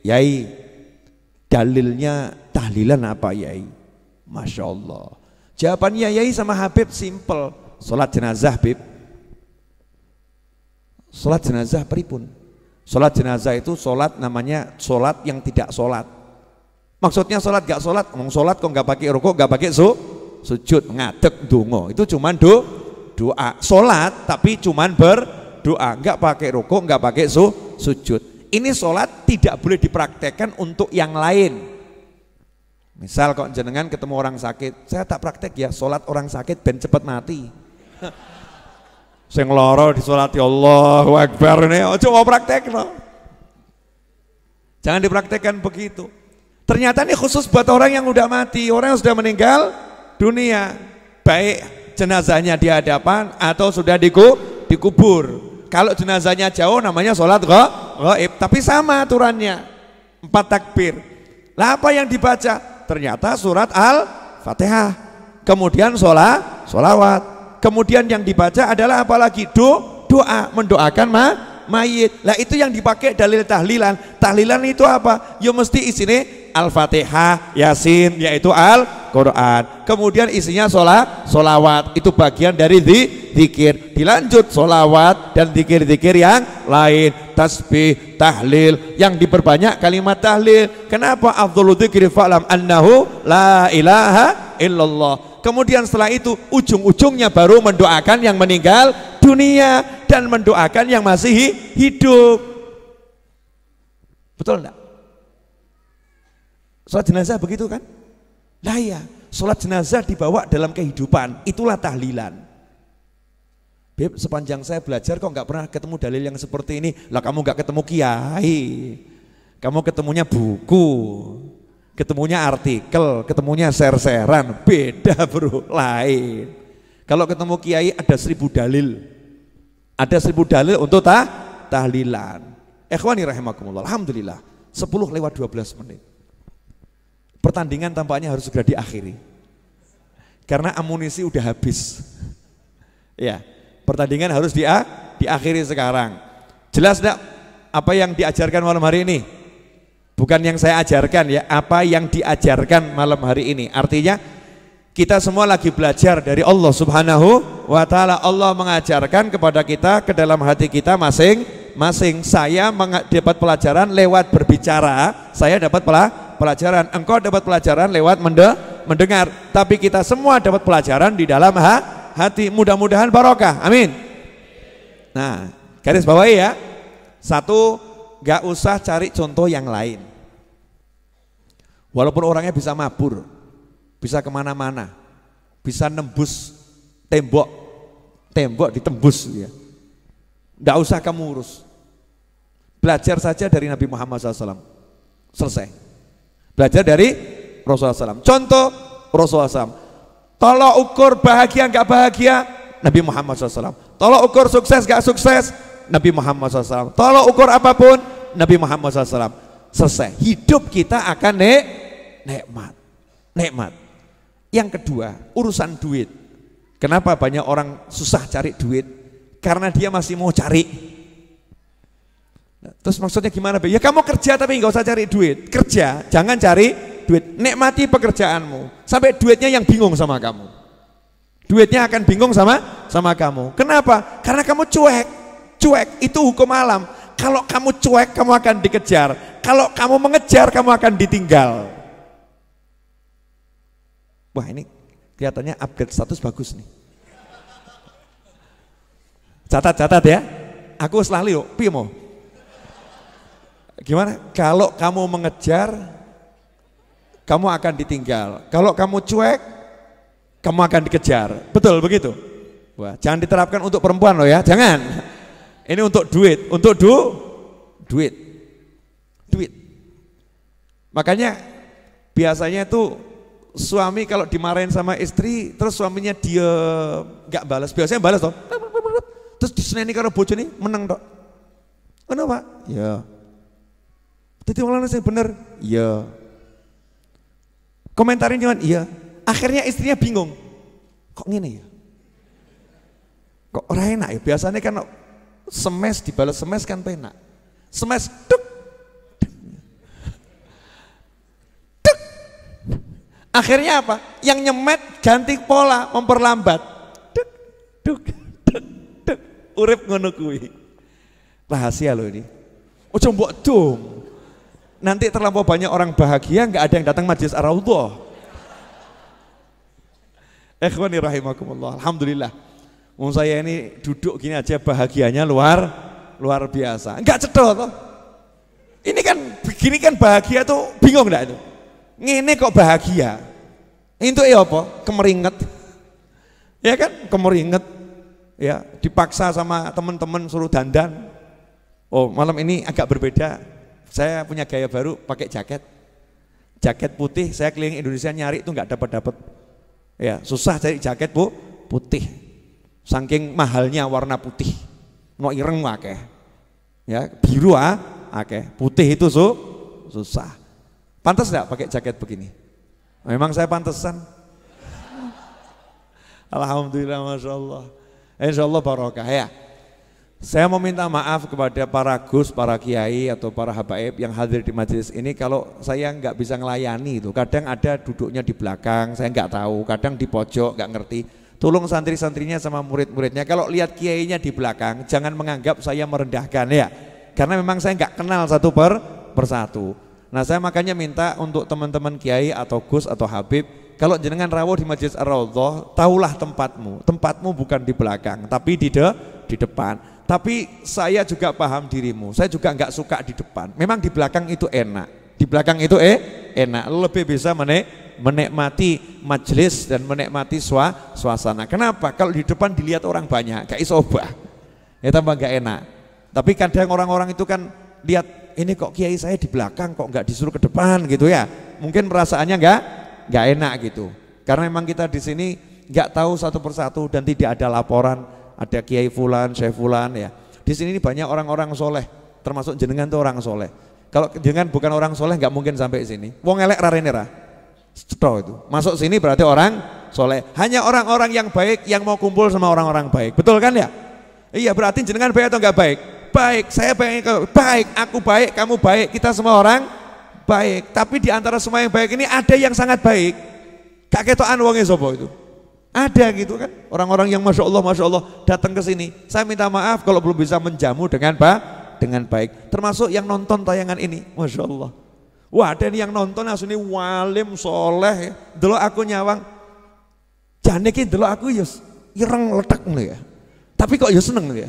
Yai dalilnya tahlilan apa Yai? Masya Allah. Jawabannya Yai sama Habib simple. Sholat jenazah Habib. Sholat jenazah pripun? Sholat jenazah itu sholat namanya sholat yang tidak sholat. Maksudnya sholat gak sholat, ngomong sholat kok gak pakai rukuk, gak pakai sujud, ngadeg dungo, itu cuman doa. Sholat tapi cuman berdoa, gak pakai rukuk, gak pakai sujud. Ini sholat tidak boleh dipraktekkan untuk yang lain. Misal kok jenengan ketemu orang sakit, saya tak praktek ya sholat orang sakit ben cepet mati. Sing loro disolati Allahu Akbar ini, coba praktek no. Jangan dipraktekkan begitu. Ternyata ini khusus buat orang yang udah mati, orang yang sudah meninggal dunia, baik jenazahnya di hadapan atau sudah dikubur. Kalau jenazahnya jauh namanya sholat ghaib, tapi sama aturannya 4 takbir. Lah apa yang dibaca? Ternyata surat Al-Fatihah, kemudian sholawat, kemudian yang dibaca adalah apalagi doa, mendoakan mayit. Lah itu yang dipakai dalil tahlilan. Tahlilan itu apa? Ya mesti isinya Al-Fatihah, Yasin, yaitu Al-Quran. Kemudian isinya sholawat, itu bagian dari zikir. Dilanjut sholawat dan zikir-zikir yang lain, tasbih, tahlil, yang diperbanyak kalimat tahlil. Kenapa? Afdhalu dzikri fa'lam annahu la ilaha illallah. Kemudian setelah itu ujung-ujungnya baru mendoakan yang meninggal dunia dan mendoakan yang masih hidup. Betul enggak? Sholat jenazah begitu kan? Lah ya, sholat jenazah dibawa dalam kehidupan, itulah tahlilan. Beb, sepanjang saya belajar kok nggak pernah ketemu dalil yang seperti ini. Lah kamu nggak ketemu kiai, kamu ketemunya buku, ketemunya artikel, ketemunya share-sharean, beda bro, lain. Kalau ketemu kiai ada 1000 dalil, ada 1000 dalil untuk tahlilan. Ikhwani rahimakumullah, alhamdulillah 10:12 menit. Pertandingan tampaknya harus segera diakhiri. Karena amunisi udah habis. Ya, pertandingan harus diakhiri sekarang. Jelas enggak apa yang diajarkan malam hari ini? Bukan yang saya ajarkan ya, apa yang diajarkan malam hari ini. Artinya kita semua lagi belajar dari Allah Subhanahu wa Ta'ala. Allah mengajarkan kepada kita ke dalam hati kita masing-masing. Saya dapat pelajaran lewat berbicara, saya dapat pelajaran, engkau dapat pelajaran lewat mendengar, tapi kita semua dapat pelajaran di dalam hati. Mudah-mudahan barokah, amin. Nah, garis bawahi ya. Satu, gak usah cari contoh yang lain. Walaupun orangnya bisa mabur, bisa kemana-mana, bisa nembus tembok ditembus ya. Nggak usah kamu urus. Belajar saja dari Nabi Muhammad SAW. Selesai. Belajar dari Rasulullah SAW. Contoh Rasulullah SAW. Tolok ukur bahagia nggak bahagia, Nabi Muhammad SAW. Tolok ukur sukses nggak sukses, Nabi Muhammad SAW. Tolok ukur apapun, Nabi Muhammad SAW. Selesai. Hidup kita akan nikmat. Yang kedua, urusan duit. Kenapa banyak orang susah cari duit? Karena dia masih mau cari. Terus maksudnya gimana? Ya kamu kerja tapi nggak usah cari duit. Kerja, jangan cari duit. Nikmati pekerjaanmu. Sampai duitnya yang bingung sama kamu. Duitnya akan bingung sama kamu. Kenapa? Karena kamu cuek. Cuek itu hukum alam. Kalau kamu cuek, kamu akan dikejar. Kalau kamu mengejar, kamu akan ditinggal. Wah, ini kelihatannya upgrade status bagus nih. Catat ya. Aku selalu yuk, piye mau? Gimana? Kalau kamu mengejar, kamu akan ditinggal. Kalau kamu cuek, kamu akan dikejar. Betul begitu? Wah, jangan diterapkan untuk perempuan loh ya, jangan. Ini untuk duit, untuk duit. Makanya biasanya itu suami kalau dimarahin sama istri, terus suaminya dia nggak balas, biasanya balas toh. Terus diseneni karo bojone meneng tok. Kenapa? Ya. Dadi wong lanang sing bener. Iya. Komentarin cuman iya. Akhirnya istrinya bingung. Kok ngene ya? Kok ora enak ya? Biasanya kan semes dibalas semes kan penak. Semes tuk. Tuk. Akhirnya apa? Yang nyemet ganti pola, memperlambat. Tuk tuk tuk tuk. Urip ngono kuwi. Rahasia loh ini. Ojo mbok dom. Nanti terlampau banyak orang bahagia, nggak ada yang datang majelis Ar-Raudhah. Ikhwani rahimakumullah. Alhamdulillah. Saya ini duduk gini aja bahagianya luar biasa. Enggak cedot toh. Ini kan begini kan bahagia tuh bingung enggak itu? Ngene kok bahagia. Itu ya apa? Kemeringet. Ya kan? Kemeringet. Ya, dipaksa sama teman-teman suruh dandan. Oh, malam ini agak berbeda. Saya punya gaya baru pakai jaket putih. Saya keliling Indonesia nyari itu nggak dapat. Ya susah cari jaket putih. Saking mahalnya warna putih. No ireng akeh. Ya biru akeh. Putih itu susah. Pantas nggak pakai jaket begini? Memang saya pantesan. Alhamdulillah, masya Allah. Insya Allah barokah ya. Saya mau minta maaf kepada para gus, para kiai atau para habaib yang hadir di majelis ini kalau saya nggak bisa ngelayani itu. Kadang ada duduknya di belakang, saya nggak tahu. Kadang di pojok, nggak ngerti. Tolong santri-santrinya sama murid-muridnya. Kalau lihat kiainya di belakang, jangan menganggap saya merendahkan ya. Karena memang saya nggak kenal satu persatu. Nah saya makanya minta untuk teman-teman kiai atau gus atau habib, kalau jenengan rawuh di majelis Ar-Raudhah, tahulah tempatmu. Tempatmu bukan di belakang, tapi di depan. Tapi saya juga paham dirimu, saya juga nggak suka di depan. Memang di belakang itu enak, di belakang itu enak, lebih bisa menikmati majelis dan menikmati suasana. Kenapa? Kalau di depan dilihat orang banyak, gak iso obah, ya tambah gak enak. Tapi kadang orang-orang itu kan lihat ini kok kiai saya di belakang, kok nggak disuruh ke depan gitu ya. Mungkin perasaannya nggak enak gitu. Karena memang kita di sini nggak tahu satu persatu dan tidak ada laporan. Ada kiai fulan, syekh fulan ya. Di sini banyak orang-orang soleh termasuk jenengan tuh orang soleh. Kalau jenengan bukan orang soleh nggak mungkin sampai sini. Wong elek rarene ra. Cetok itu. Masuk sini berarti orang soleh. Hanya orang-orang yang baik yang mau kumpul sama orang-orang baik. Betul kan ya? Iya, berarti jenengan baik atau nggak baik? Baik, saya baik, aku baik, kamu baik, kita semua orang baik. Tapi di antara semua yang baik ini ada yang sangat baik. Gak ketokan wonge sapa itu. Ada gitu kan, orang-orang yang masya Allah datang ke sini. Saya minta maaf kalau belum bisa menjamu dengan baik. Termasuk yang nonton tayangan ini, masya Allah. Wah, ada yang nonton asune walim soleh, delok aku nyawang. Jane ki delok aku ya ireng letek ngono ya. Tapi kok ya seneng ya.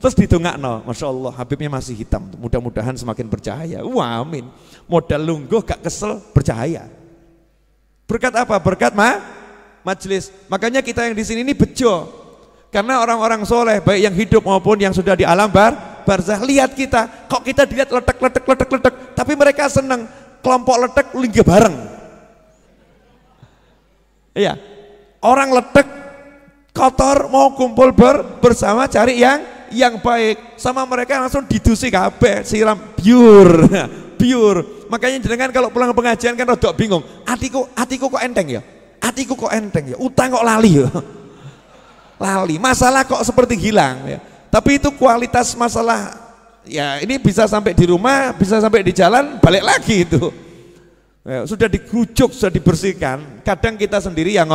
Terus didongakno, masya Allah, Habibnya masih hitam. Mudah-mudahan semakin percaya. Wah, amin. Modal lungguh gak kesel, percaya. Berkat apa? Berkat majelis. Makanya kita yang di sini ini bejo, karena orang-orang soleh baik yang hidup maupun yang sudah di alam barzah lihat kita, kok kita dilihat letek, tapi mereka senang kelompok letek linggih bareng. Iya, orang letek kotor mau kumpul bersama cari yang baik, sama mereka langsung didusi kabeh, siram biur. Makanya jenengan kalau pulang pengajian kan rodok bingung, hatiku kok enteng ya. Hatiku kok enteng ya, utang kok lali ya. Lali, masalah kok seperti hilang ya. Tapi itu kualitas masalah ya, ini bisa sampai di rumah, bisa sampai di jalan, balik lagi itu. Ya, sudah digujuk, sudah dibersihkan. Kadang kita sendiri yang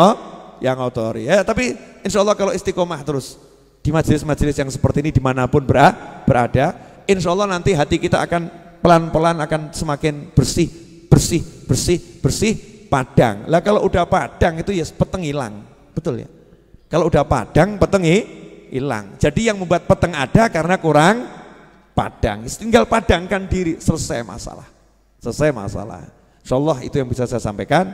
ngotori ya, tapi insya Allah kalau istiqomah terus di majelis-majelis yang seperti ini dimanapun berada, insya Allah nanti hati kita akan pelan-pelan akan semakin bersih, padang. Lah kalau udah padang itu ya peteng hilang, betul ya. Kalau udah padang peteng hilang. Jadi yang membuat peteng ada karena kurang padang. Tinggal padangkan diri, selesai masalah. Insyaallah itu yang bisa saya sampaikan.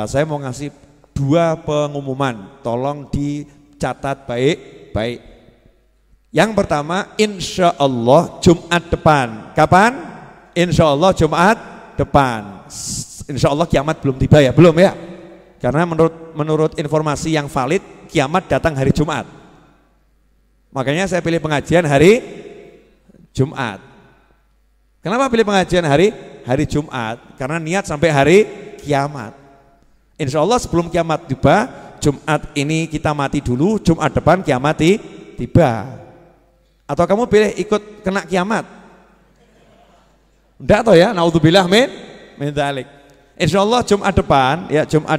Saya mau ngasih 2 pengumuman, tolong dicatat baik-baik. Yang pertama, insya Allah Jumat depan. Kapan? Insya Allah Jumat depan. Insya Allah kiamat belum tiba ya, belum ya? Karena menurut informasi yang valid, kiamat datang hari Jumat. Makanya saya pilih pengajian hari Jumat. Kenapa pilih pengajian hari Jumat? Karena niat sampai hari kiamat. Insya Allah sebelum kiamat tiba, Jumat ini kita mati dulu, Jumat depan kiamat tiba. Atau kamu pilih ikut kena kiamat? Enggak toh ya, naudzubillah min dzalik. Insyaallah Jumat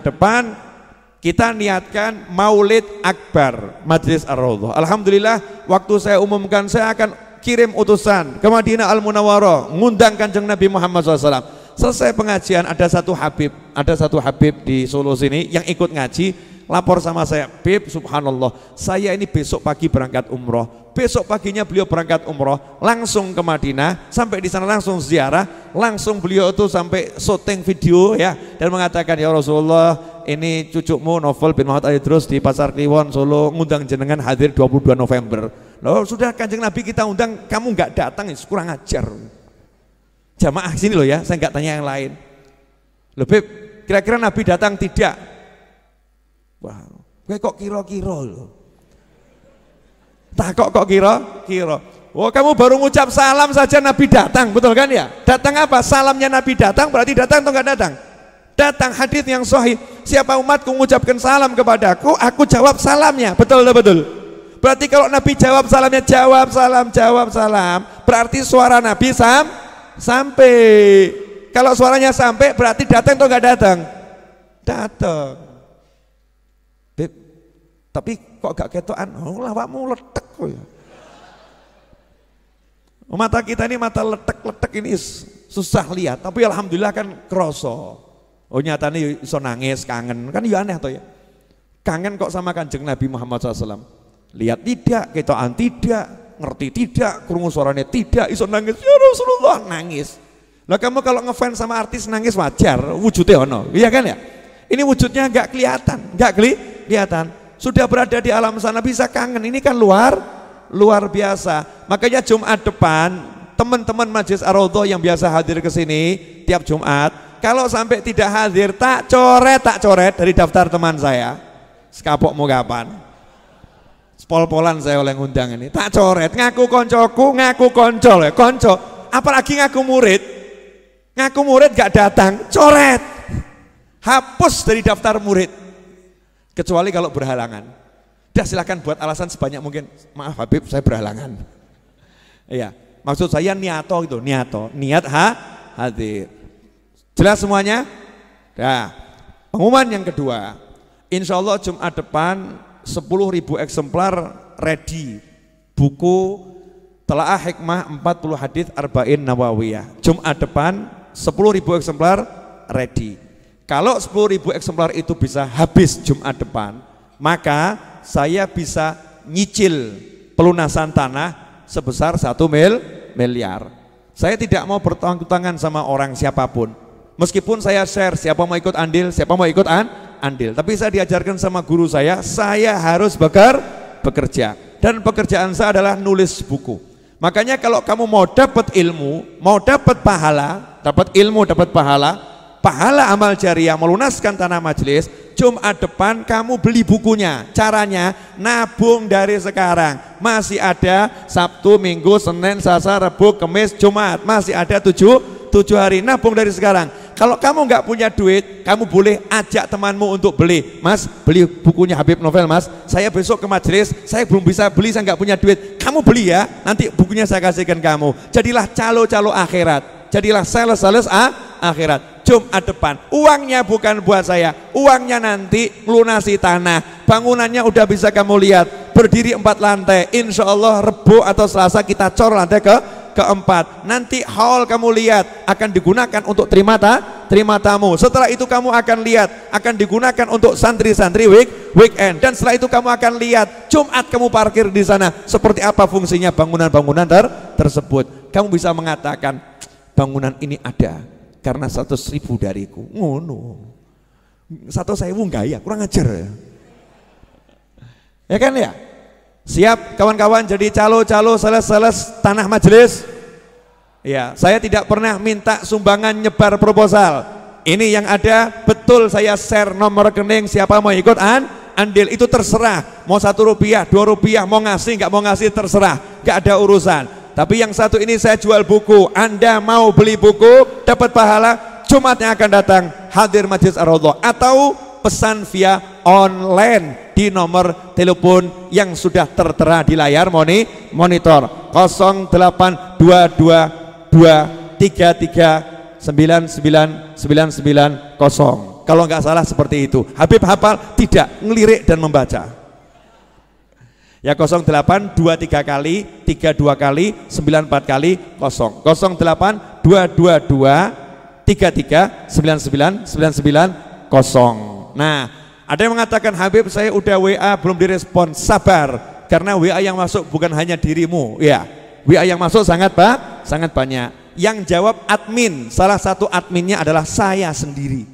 depan kita niatkan Maulid Akbar Majelis Ar-Raudhah. Alhamdulillah waktu saya umumkan saya akan kirim utusan ke Madinah Al-Munawwarah ngundang Kanjeng Nabi Muhammad SAW. Selesai pengajian ada satu Habib di Solo sini yang ikut ngaji, lapor sama saya, Bib, subhanallah, saya ini besok pagi berangkat umroh. Besok paginya beliau berangkat umroh, langsung ke Madinah, sampai di sana langsung ziarah, langsung beliau itu sampai syuting video ya, dan mengatakan, ya Rasulullah, ini cucumu Novel bin Muhammad Al-Idrus di Pasar Kliwon Solo ngundang jenengan hadir 22 November. Loh, sudah Kanjeng Nabi kita undang, kamu nggak datang, kurang ajar. Jamaah sini loh ya, saya nggak tanya yang lain. Loh Bib, kira-kira Nabi datang tidak? Wah, kok kira-kira loh. Tak kok kira-kira. Oh, kamu baru ngucap salam saja Nabi datang, betul kan ya? Datang apa? Salamnya Nabi datang, berarti datang atau enggak datang? Datang. Hadis yang sahih. Siapa umatku mengucapkan salam kepadaku, aku jawab salamnya. Betul atau betul? Berarti kalau Nabi jawab salamnya, jawab salam. Berarti suara Nabi sampai. Kalau suaranya sampai, berarti datang atau enggak datang? Datang. Beb, tapi kok gak ketokan? Oh, lawakmu letek kok ya. Mata kita ini mata letek ini susah lihat, tapi alhamdulillah kan kroso. Oh nyatanya iso nangis, kangen, kan ya aneh toh ya. Kangen kok sama Kanjeng Nabi Muhammad SAW. Lihat tidak, ketokan tidak, ngerti tidak, krungu suaranya tidak, iso nangis, ya Rasulullah nangis. Lah kamu kalau ngefans sama artis nangis wajar, wujudnya ono, iya kan ya? Ini wujudnya nggak kelihatan. Sudah berada di alam sana bisa kangen, ini kan luar biasa. Makanya Jumat depan teman-teman Majelis Ar-Raudhah yang biasa hadir ke sini tiap Jumat, kalau sampai tidak hadir tak coret dari daftar teman saya. Sekapok mau kapan? Pol-polan saya oleh ngundang ini, tak coret, ngaku koncoku, ngaku konco, konco, apalagi ngaku murid gak datang, coret, hapus dari daftar murid, kecuali kalau berhalangan. Dah silakan buat alasan sebanyak mungkin, maaf Habib saya berhalangan. Iya, maksud saya niat hadir. Jelas semuanya? Nah, pengumuman yang kedua, insya Allah Jumat depan 10.000 eksemplar ready buku Telaah Hikmah 40 Hadits Arba'in Nawawiyah. Jumat depan 10.000 eksemplar ready. Kalau 10.000 eksemplar itu bisa habis Jumat depan, maka saya bisa nyicil pelunasan tanah sebesar 1 miliar. Saya tidak mau bertanggung-tangan sama orang siapapun. Meskipun saya share, siapa mau ikut andil, siapa mau ikut andil. Tapi saya diajarkan sama guru saya harus bekerja. Dan pekerjaan saya adalah nulis buku. Makanya kalau kamu mau dapat ilmu, mau dapat pahala, dapat ilmu, dapat pahala amal jariah, melunaskan tanah majelis, Jumat depan kamu beli bukunya. Caranya nabung dari sekarang. Masih ada Sabtu, Minggu, Senin, Selasa, Rabu, Kamis, Jumat. Masih ada 7 hari, nabung dari sekarang. Kalau kamu nggak punya duit, kamu boleh ajak temanmu untuk beli. Mas, beli bukunya Habib Novel mas, saya besok ke majelis, saya belum bisa beli, saya nggak punya duit. Kamu beli ya, nanti bukunya saya kasihkan kamu. Jadilah calo-calo akhirat, jadilah sales akhirat. Jumat depan, uangnya bukan buat saya, uangnya nanti melunasi tanah. Bangunannya udah bisa kamu lihat, berdiri 4 lantai. Insya Allah Rebo atau Selasa kita cor lantai keempat. Nanti hall kamu lihat akan digunakan untuk terima tamu. Setelah itu kamu akan lihat akan digunakan untuk santri-santri weekend. Dan setelah itu kamu akan lihat Jumat kamu parkir di sana seperti apa fungsinya bangunan-bangunan tersebut. Kamu bisa mengatakan bangunan ini ada karena 100.000 dariku. Ngono. 100.000 gaya, kurang ajar ya. Ya kan ya? Siap kawan-kawan jadi calo-calo sales-sales tanah majelis? Ya, saya tidak pernah minta sumbangan nyebar proposal. Ini yang ada betul saya share nomor rekening, siapa mau ikut andil itu terserah. Mau Rp1, Rp2, mau ngasih nggak mau ngasih terserah, nggak ada urusan. Tapi yang satu ini saya jual buku. Anda mau beli buku dapat pahala, Jumat yang akan datang hadir Majelis Ar-Raudhah atau pesan via online di nomor telepon yang sudah tertera di layar monitor 082223399990. Kalau nggak salah seperti itu. Habib hafal tidak, ngelirik dan membaca. Ya 0823 kali 32 kali 94 kali 0 082223399990. Nah, ada yang mengatakan Habib saya udah WA belum direspon. Sabar, karena WA yang masuk bukan hanya dirimu ya. WA yang masuk sangat banyak. Yang jawab admin, salah satu adminnya adalah saya sendiri.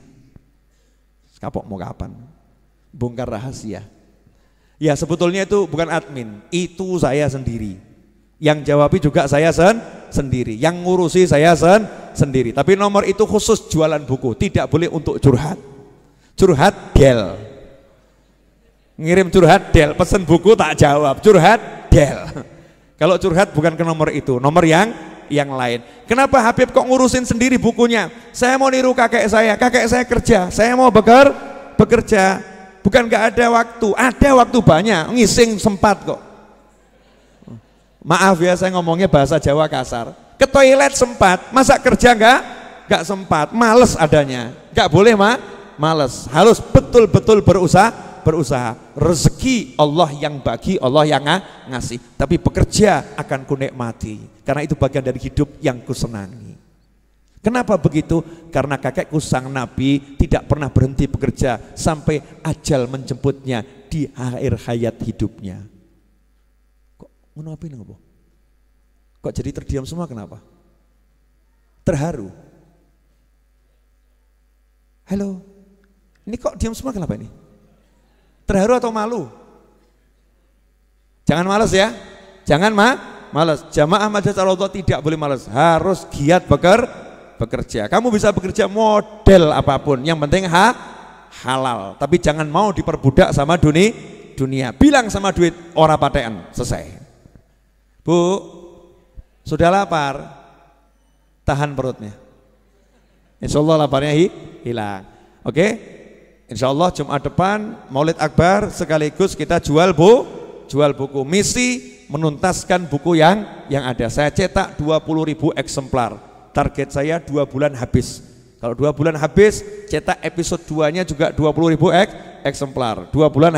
Kapok mau kapan? Bongkar rahasia. Ya sebetulnya itu bukan admin, itu saya sendiri. Yang jawabi juga saya sendiri, yang ngurusi saya sendiri. Tapi nomor itu khusus jualan buku, tidak boleh untuk curhat. Curhat del, ngirim curhat del, pesen buku tak jawab, curhat del. Kalau curhat bukan ke nomor itu, nomor yang lain. Kenapa Habib kok ngurusin sendiri bukunya? Saya mau niru kakek saya kerja, saya mau bekerja. Bukan gak ada waktu banyak, ngising sempat kok. Maaf ya saya ngomongnya bahasa Jawa kasar. Ke toilet sempat, masa kerja gak sempat, males adanya. Gak boleh males, harus betul-betul berusaha. Rezeki Allah yang bagi, Allah yang ngasih. Tapi bekerja akan kunikmati, karena itu bagian dari hidup yang kusenangi. Kenapa begitu? Karena kakekku sang Nabi tidak pernah berhenti bekerja sampai ajal menjemputnya di akhir hayat hidupnya. Kok ngono apa? Kok jadi terdiam semua kenapa? Terharu. Halo. Ini kok diam semua kenapa ini? Terharu atau malu? Jangan malas ya. Jangan malas. Jamaah Majelis Ar-Raudhah tidak boleh malas. Harus giat bekerja. Kamu bisa bekerja model apapun, yang penting halal. Tapi jangan mau diperbudak sama dunia. Bilang sama duit, ora patean, selesai. Bu, sudah lapar, tahan perutnya. Insya Allah laparnya hilang. Oke, insya Allah Jumat depan Maulid Akbar sekaligus kita jual buku. Misi menuntaskan buku yang ada. Saya cetak 20.000 eksemplar. Target saya 2 bulan habis. Kalau 2 bulan habis, cetak episode 2-nya juga 20.000 eksemplar. 2 bulan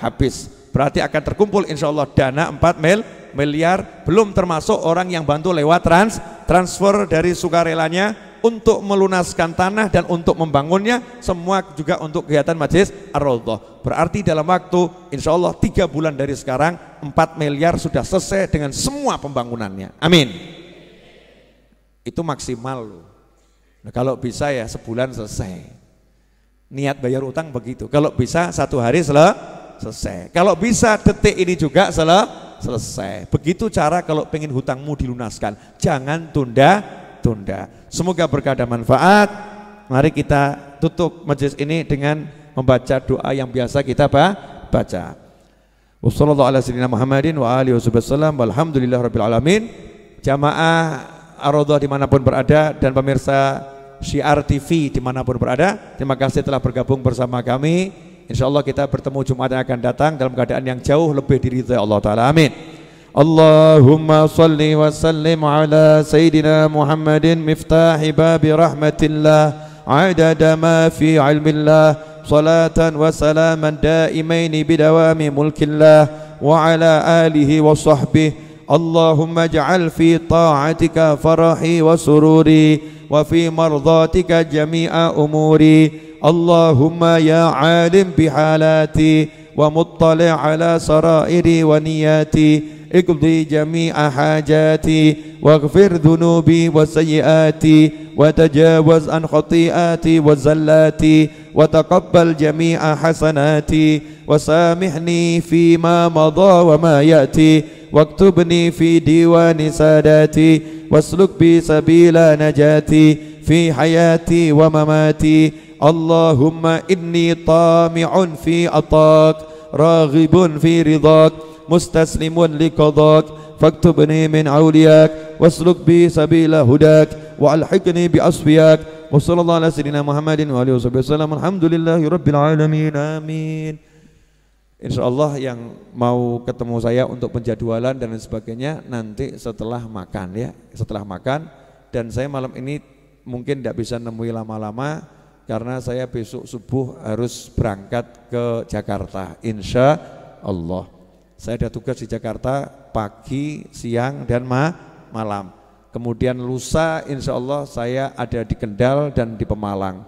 habis. Berarti akan terkumpul insya Allah dana 4 miliar, belum termasuk orang yang bantu lewat transfer dari sukarelanya untuk melunaskan tanah dan untuk membangunnya, semua juga untuk kegiatan Majelis Ar-Raudhah. Berarti dalam waktu insya Allah 3 bulan dari sekarang 4 miliar sudah selesai dengan semua pembangunannya. Amin. Itu maksimal loh. Nah, kalau bisa ya sebulan selesai. Niat bayar utang begitu. Kalau bisa 1 hari selesai. Kalau bisa detik ini juga selesai. Begitu cara kalau pengen hutangmu dilunaskan. Jangan tunda. Semoga berkah dan manfaat. Mari kita tutup majelis ini dengan membaca doa yang biasa kita baca. Wassallallahu ala sayyidina Muhammadin wa alihi wasallam. Walhamdulillahirabbil alamin. Jamaah Ar-Raudhah dimanapun berada dan pemirsa Syiar TV dimanapun berada, terima kasih telah bergabung bersama kami. Insya Allah kita bertemu Jumat yang akan datang dalam keadaan yang jauh lebih diridhai Allah Ta'ala. Amin. Allahumma salli wa sallim ala Sayyidina Muhammadin miftahi babi rahmatillah adada ma fi ilmillah salatan wa salaman daimaini bidawami mulkillah wa ala alihi wa sahbihi. Allahumma ja'al fi ta'atika farahi wa sururi wa fi mardatika jami'a umuri. Allahumma ya alim bihalati wa muttali' ala sarairi wa niyati اقضي جميع حاجاتي واغفر ذنوبي وسيئاتي وتجاوز عن خطيئاتي وزلاتي وتقبل جميع حسناتي وسامحني فيما مضى وما يأتي واكتبني في ديوان ساداتي واسلك بي سبيل نجاتي في حياتي ومماتي. اللهم إني طامع في عطاك راغب في رضاك مستسلم لقضاك فاكتبني من أولياك واسلك بي سبيل هداك وألحقني بأصفياك وصلى الله على سيدنا محمد وآله وسلم. الحمدلله رب العالمين. آمين. Insya Allah yang mau ketemu saya untuk penjadwalan dan lain sebagainya nanti setelah makan ya, setelah makan. Dan saya malam ini mungkin tidak bisa nemui lama-lama karena saya besok subuh harus berangkat ke Jakarta. Insya Allah. Saya ada tugas di Jakarta pagi, siang, dan malam. Kemudian lusa insya Allah saya ada di Kendal dan di Pemalang.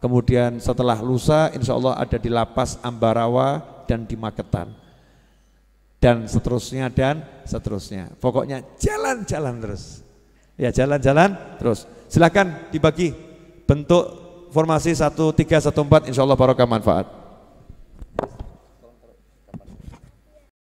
Kemudian setelah lusa insya Allah ada di Lapas Ambarawa dan di Magetan. Dan seterusnya. Pokoknya jalan-jalan terus. Ya jalan-jalan terus. Silakan dibagi bentuk formasi 1, 3, 1, 4 insya Allah barokah manfaat.